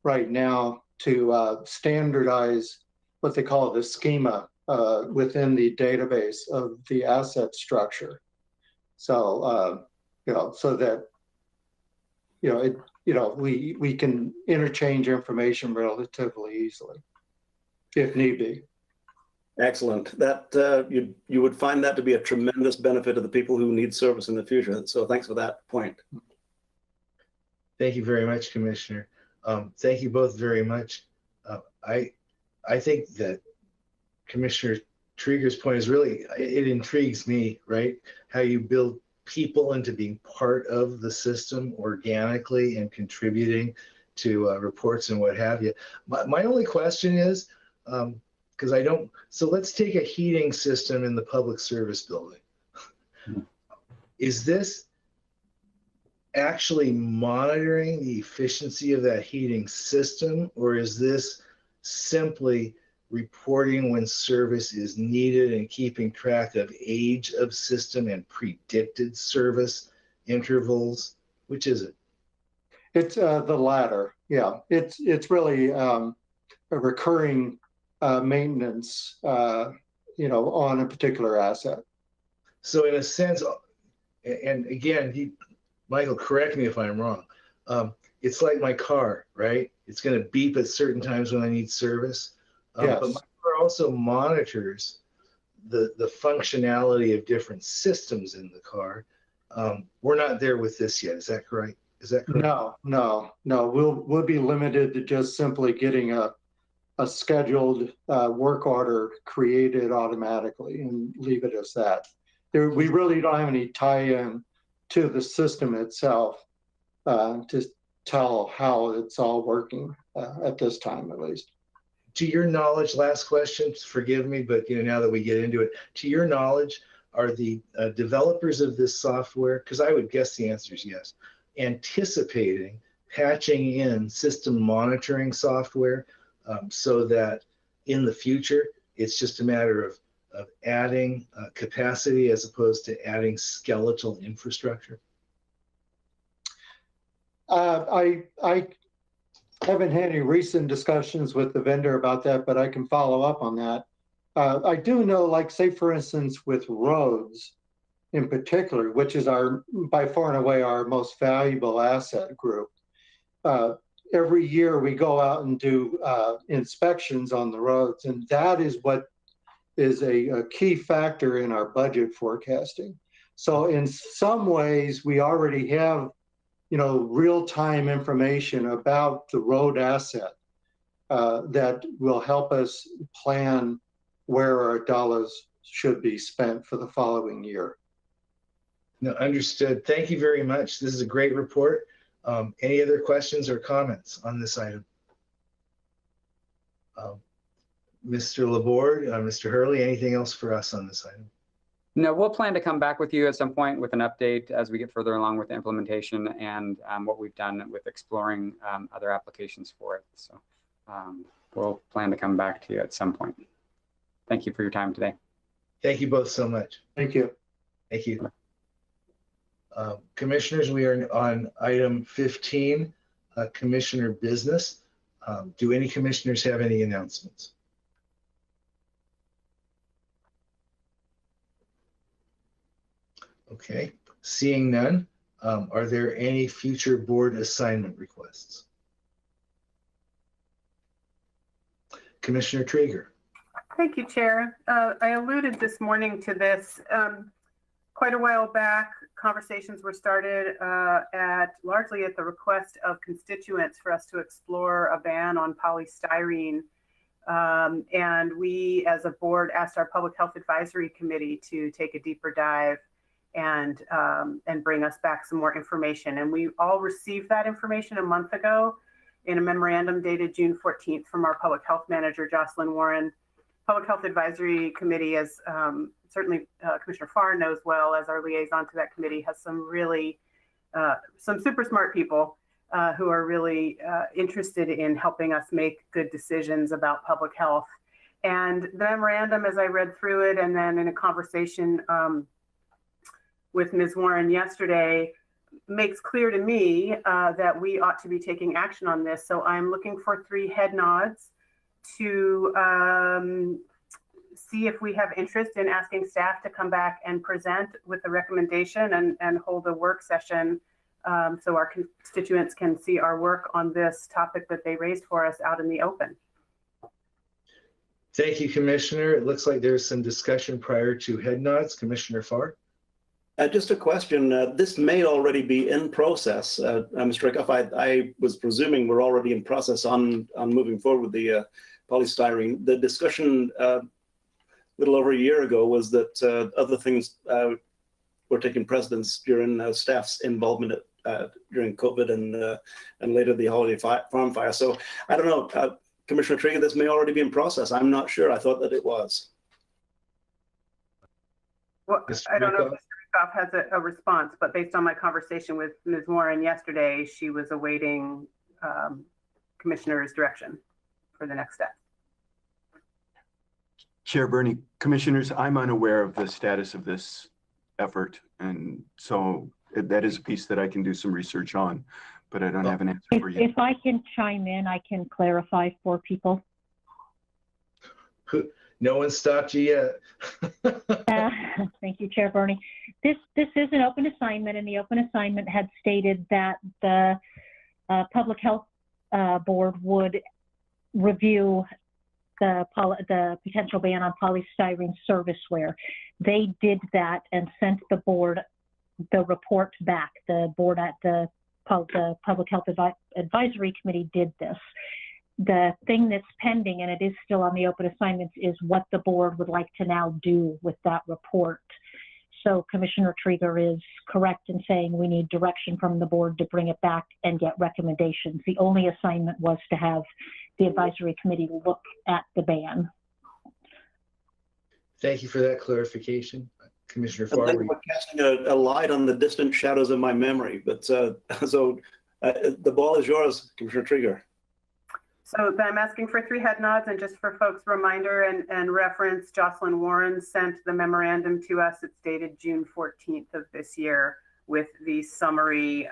right now to standardize what they call the schema within the database of the asset structure. So, so that, we can interchange information relatively easily, if need be. Excellent. That you would find that to be a tremendous benefit to the people who need service in the future. So thanks for that point. Thank you very much, Commissioner. Thank you both very much. I think that Commissioner Trieger's point is really, it intrigues me, right? How you build people into being part of the system organically and contributing to reports and what have you. My only question is, because so let's take a heating system in the public service building. Is this actually monitoring the efficiency of that heating system, or is this simply reporting when service is needed and keeping track of age of system and predicted service intervals? Which is it? It's the latter. Yeah, it's really a recurring maintenance, on a particular asset. So in a sense, and again, Michael, correct me if I'm wrong. It's like my car, right? It's going to beep at certain times when I need service. Yes. But my car also monitors the functionality of different systems in the car. We're not there with this yet. Is that correct? No. We'll be limited to just simply getting a scheduled work order created automatically and leave it as that. We really don't have any tie-in to the system itself to tell how it's all working at this time, at least. To your knowledge, last question, forgive me, but now that we get into it, to your knowledge, are the developers of this software, because I would guess the answer is yes, anticipating patching in system monitoring software so that in the future. It's just a matter of adding capacity as opposed to adding skeletal infrastructure? I haven't had any recent discussions with the vendor about that, but I can follow up on that. I do know, like, say, for instance, with roads in particular, which is by far and away our most valuable asset group. Every year we go out and do inspections on the roads, and that is what is a key factor in our budget forecasting. So in some ways, we already have, real-time information about the road asset that will help us plan where our dollars should be spent for the following year. No, understood. Thank you very much. This is a great report. Any other questions or comments on this item? Mr. Laborde, Mr. Hurley, anything else for us on this item? No, we'll plan to come back with you at some point with an update as we get further along with the implementation and what we've done with exploring other applications for it. So we'll plan to come back to you at some point. Thank you for your time today. Thank you both so much. Thank you. Thank you. Commissioners, we are on item 15, commissioner business. Do any commissioners have any announcements? Okay, seeing none, are there any future board assignment requests? Commissioner Trieger. Thank you, Chair. I alluded this morning to this. Quite a while back, conversations were started largely at the request of constituents for us to explore a ban on polystyrene. And we, as a board, asked our Public Health Advisory Committee to take a deeper dive and bring us back some more information. And we all received that information a month ago in a memorandum dated June 14th from our Public Health Manager, Jocelyn Warren. Public Health Advisory Committee, as certainly Commissioner Farr knows well, as our liaison to that committee, has some really, some super smart people who are really interested in helping us make good decisions about public health. And the memorandum, as I read through it, and then in a conversation with Ms. Warren yesterday, makes clear to me that we ought to be taking action on this. So I'm looking for 3 head nods to see if we have interest in asking staff to come back and present with a recommendation and hold a work session so our constituents can see our work on this topic that they raised for us out in the open. Thank you, Commissioner. It looks like there's some discussion prior to head nods. Commissioner Farr. Just a question. This may already be in process. Mr. Rickoff, I was presuming we're already in process on moving forward with the polystyrene. The discussion a little over a year ago was that other things were taking precedence during staff's involvement during COVID and later the holiday farm fire. So I don't know, Commissioner Trigger, this may already be in process. I'm not sure. I thought that it was. Well, I don't know if Mr. Rickoff has a response, but based on my conversation with Ms. Warren yesterday, she was awaiting Commissioner's direction for the next step. Chair Bernie, commissioners, I'm unaware of the status of this effort. And so that is a piece that I can do some research on, but I don't have an answer for you. If I can chime in, I can clarify for people. No one stopped you yet. Thank you, Chair Bernie. This is an open assignment, and the open assignment had stated that the Public Health Board would review the potential ban on polystyrene serviceware. They did that and sent the board the report back. The board at the Public Health Advisory Committee did this. The thing that's pending, and it is still on the open assignments, is what the board would like to now do with that report. So Commissioner Trieger is correct in saying we need direction from the board to bring it back and get recommendations. The only assignment was to have the advisory committee look at the ban. Thank you for that clarification. Commissioner Farr. Thank you for casting a light on the distant shadows of my memory. But the ball is yours, Commissioner Trieger. So then I'm asking for 3 head nods, and just for folks' reminder and reference, Jocelyn Warren sent the memorandum to us. It's dated June 14th of this year with the summary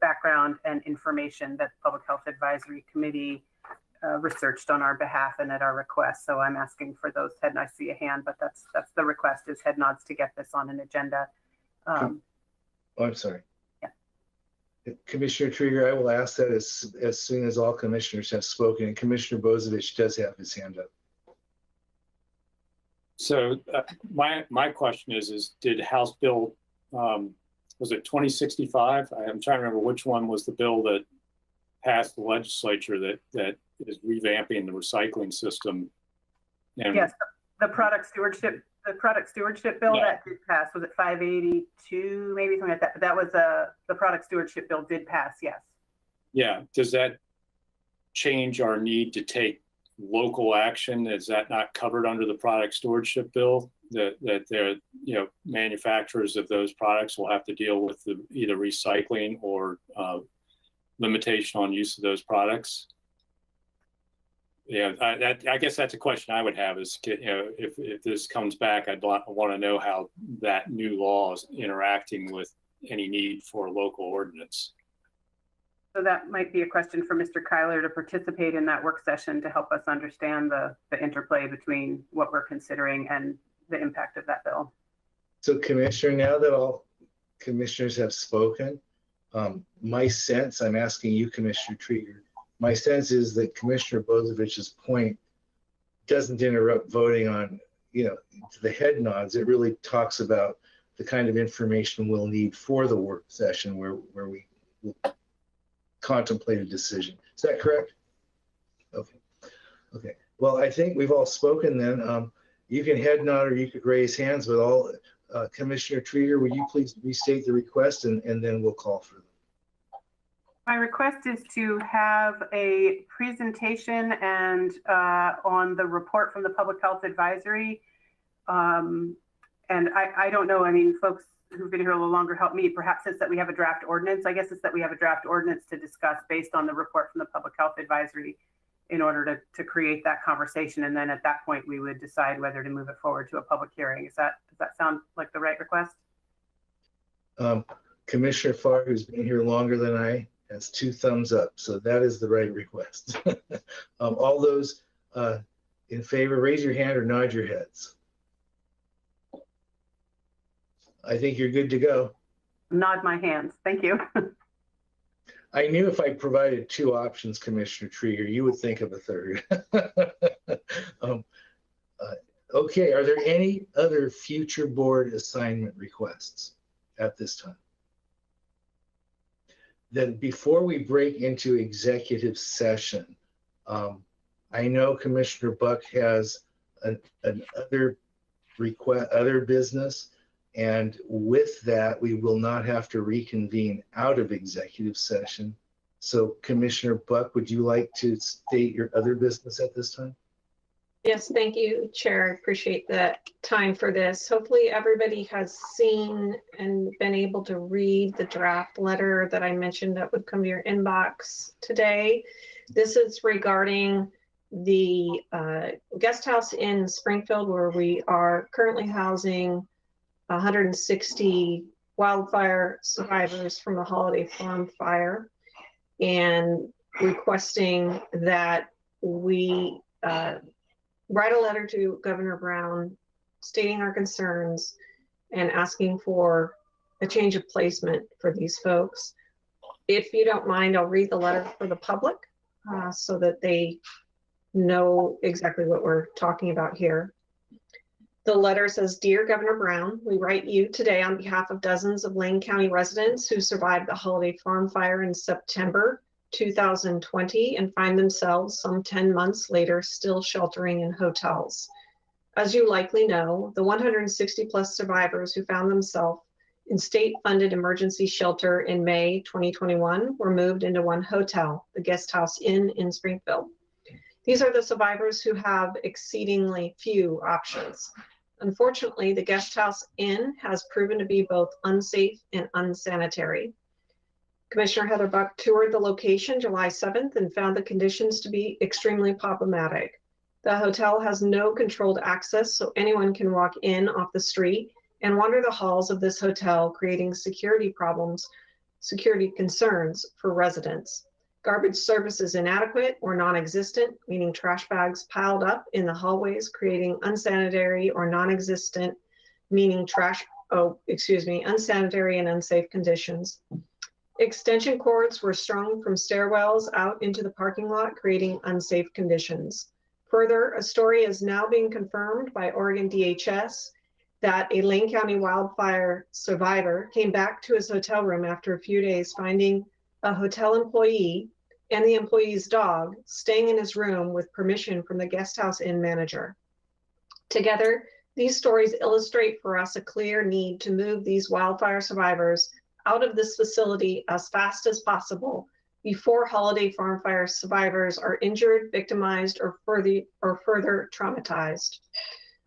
background and information that the Public Health Advisory Committee researched on our behalf and at our request. So I'm asking for those head nods. I see a hand, but that's the request, is head nods to get this on an agenda. Oh, I'm sorry. Yeah. Commissioner Trieger, I will ask that as soon as all commissioners have spoken. And Commissioner Bozovich does have his hand up. So my question is did House Bill, was it 2065? I'm trying to remember which one was the bill that passed the legislature that is revamping the recycling system. And yes, the product stewardship bill, Yeah. that did pass. Was it 582, maybe something like that? But that was the product stewardship bill did pass. Yes. Yeah, does that change our need to take local action? Is that not covered under the product stewardship bill? That the manufacturers of those products will have to deal with either recycling or limitation on use of those products? Yeah, I guess that's a question I would have is, if this comes back, I want to know how that new law is interacting with any need for local ordinance. So that might be a question for Mr. Kyler to participate in that work session to help us understand the interplay between what we're considering and the impact of that bill. So Commissioner, now that all commissioners have spoken, my sense, I'm asking you, Commissioner Trieger, my sense is that Commissioner Bozovich's point doesn't interrupt voting on, the head nods. It really talks about the kind of information we'll need for the work session where we will contemplate a decision. Is that correct? Okay. Well, I think we've all spoken then. You can head nod or you could raise hands, but all Commissioner Trieger, would you please restate the request and then we'll call for them. My request is to have a presentation and on the report from the Public Health Advisory. And I don't know, I mean, folks who've been here a little longer help me. Perhaps it's that we have a draft ordinance. I guess it's that we have a draft ordinance to discuss based on the report from the Public Health Advisory in order to create that conversation. And then at that point, we would decide whether to move it forward to a public hearing. Does that sound like the right request? Commissioner Farr, who's been here longer than I, has 2 thumbs up. So that is the right request. All those in favor, raise your hand or nod your heads. I think you're good to go. Nod my hands. Thank you. I knew if I provided 2 options, Commissioner Trieger, you would think of a third. Okay, are there any other future board assignment requests at this time? Then before we break into executive session, I know Commissioner Buck has other business. And with that, we will not have to reconvene out of executive session. So Commissioner Buck, would you like to state your other business at this time? Yes, thank you, Chair. I appreciate the time for this. Hopefully everybody has seen and been able to read the draft letter that I mentioned that would come to your inbox today. This is regarding the guest house in Springfield, where we are currently housing 160 wildfire survivors from the Holiday Farm fire, and requesting that we write a letter to Governor Brown stating our concerns and asking for a change of placement for these folks. If you don't mind, I'll read the letter for the public so that they know exactly what we're talking about here. The letter says, "Dear Governor Brown, we write you today on behalf of dozens of Lane County residents who survived the Holiday Farm fire in September 2020 and find themselves some 10 months later still sheltering in hotels. As you likely know, the 160 plus survivors who found themselves in state-funded emergency shelter in May 2021 were moved into one hotel, the Guest House Inn in Springfield. These are the survivors who have exceedingly few options. Unfortunately, the Guest House Inn has proven to be both unsafe and unsanitary. Commissioner Heather Buck toured the location July 7th and found the conditions to be extremely problematic. The hotel has no controlled access, so anyone can walk in off the street and wander the halls of this hotel, creating security concerns for residents. Garbage service is inadequate or non-existent, meaning trash bags piled up in the hallways, creating unsanitary or non-existent, meaning unsanitary and unsafe conditions. Extension cords were strung from stairwells out into the parking lot, creating unsafe conditions. Further, a story is now being confirmed by Oregon DHS that a Lane County wildfire survivor came back to his hotel room after a few days, finding a hotel employee and the employee's dog staying in his room with permission from the guest house inn manager. Together, these stories illustrate for us a clear need to move these wildfire survivors out of this facility as fast as possible before Holiday Farm Fire survivors are injured, victimized, or further traumatized.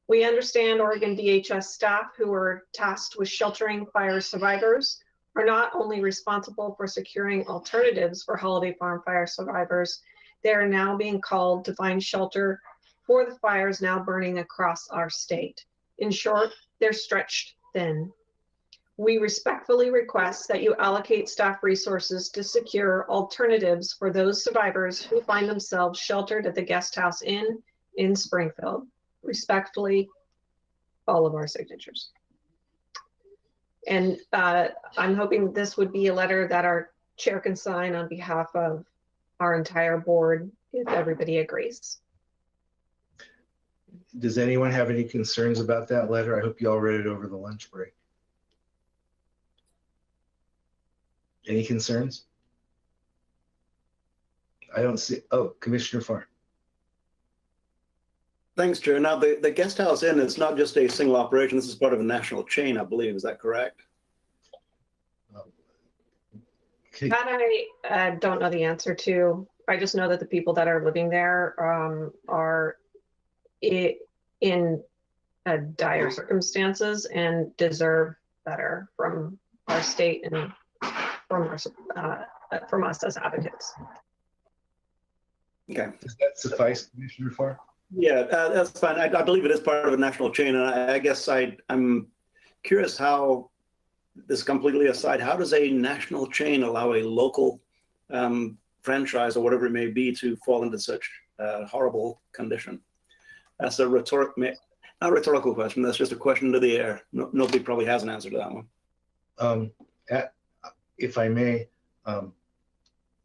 We understand Oregon DHS staff who are tasked with sheltering fire survivors are not only responsible for securing alternatives for Holiday Farm Fire survivors, they are now being called to find shelter for the fires now burning across our state. In short, they're stretched thin. We respectfully request that you allocate staff resources to secure alternatives for those survivors who find themselves sheltered at the Guest House Inn in Springfield. Respectfully, all of our signatures. And I'm hoping this would be a letter that our chair can sign on behalf of our entire board if everybody agrees. Does anyone have any concerns about that letter? I hope you all read it over the lunch break. Any concerns? I don't see. Oh, Commissioner Farr. Thanks, Chair. Now, the Guest House Inn is not just a single operation. This is part of a national chain, I believe. Is that correct? That I don't know the answer to. I just know that the people that are living there are in dire circumstances and deserve better from our state and from us as advocates. Okay. Does that suffice, Commissioner Farr? Yeah, that's fine. I believe it is part of a national chain, and I guess I'm curious how, this completely aside, how does a national chain allow a local franchise or whatever it may be to fall into such horrible condition? That's a not a rhetorical question. That's just a question to the air. Nobody probably has an answer to that one. If I may,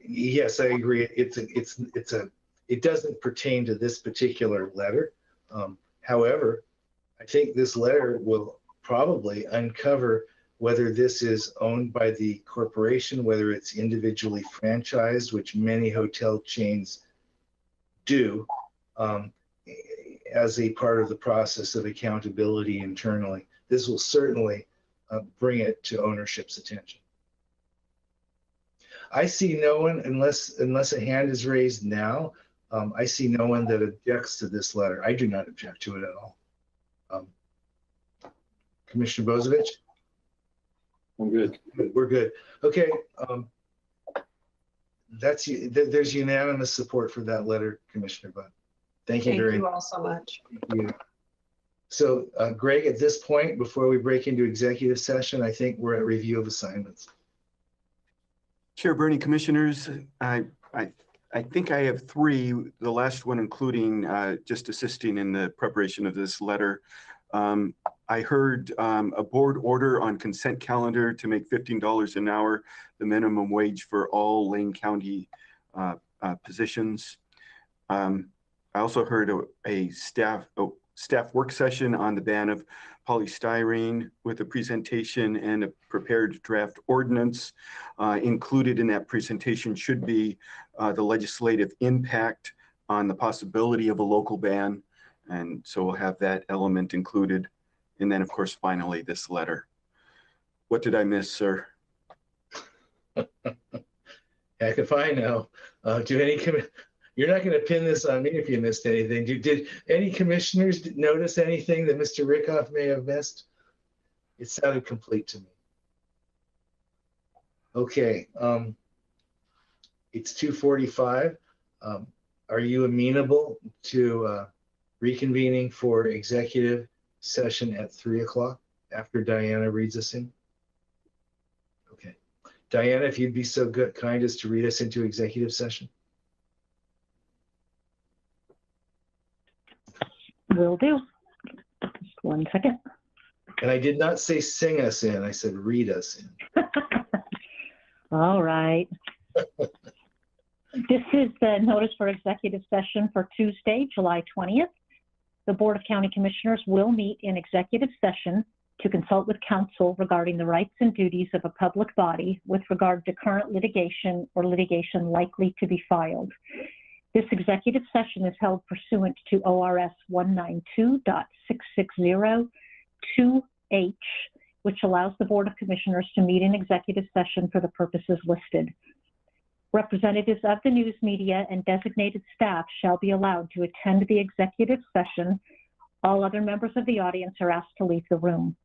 yes, I agree. It doesn't pertain to this particular letter. However, I think this letter will probably uncover whether this is owned by the corporation, whether it's individually franchised, which many hotel chains do, as a part of the process of accountability internally. This will certainly bring it to ownership's attention. I see no one, unless a hand is raised now, I see no one that objects to this letter. I do not object to it at all. Commissioner Bozovich? I'm good. We're good. Okay. There's unanimous support for that letter, Commissioner Budd. Thank you very much. Thank you all so much. Thank you. So, Greg, at this point, before we break into executive session, I think we're at review of assignments. Chair Bernie, Commissioners, I think I have three, the last one including just assisting in the preparation of this letter. I heard a board order on consent calendar to make $15 an hour the minimum wage for all Lane County positions. I also heard a staff work session on the ban of polystyrene with a presentation and a prepared draft ordinance. Included in that presentation should be the legislative impact on the possibility of a local ban. And so we'll have that element included. And then, of course, finally, this letter. What did I miss, sir? Heck if I know. You're not going to pin this on me if you missed anything. Did any commissioners notice anything that Mr. Rickoff may have missed? It sounded complete to me. Okay, it's 2:45. Are you amenable to reconvening for executive session at 3 o'clock after Diana reads us in? Okay. Diana, if you'd be so good, kind as to read us into executive session. Will do. Just 1 second. And I did not say sing us in, I said read us in. All right. This is the notice for executive session for Tuesday, July 20th. The Board of County Commissioners will meet in executive session to consult with counsel regarding the rights and duties of a public body with regard to current litigation or litigation likely to be filed. This executive session is held pursuant to ORS 192.660(2)H, which allows the Board of Commissioners to meet in executive session for the purposes listed. Representatives of the news media and designated staff shall be allowed to attend the executive session. All other members of the audience are asked to leave the room.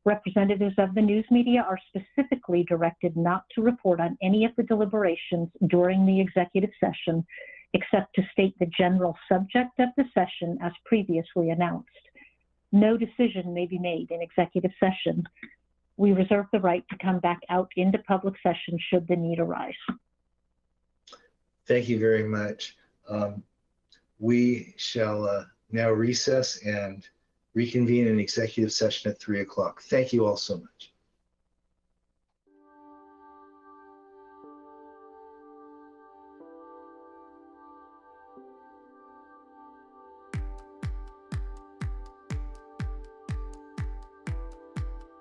Representatives of the news media are specifically directed not to report on any of the deliberations during the executive session, except to state the general subject of the session as previously announced. No decision may be made in executive session. We reserve the right to come back out into public session should the need arise. Thank you very much. We shall now recess and reconvene in executive session at 3 o'clock. Thank you all so much.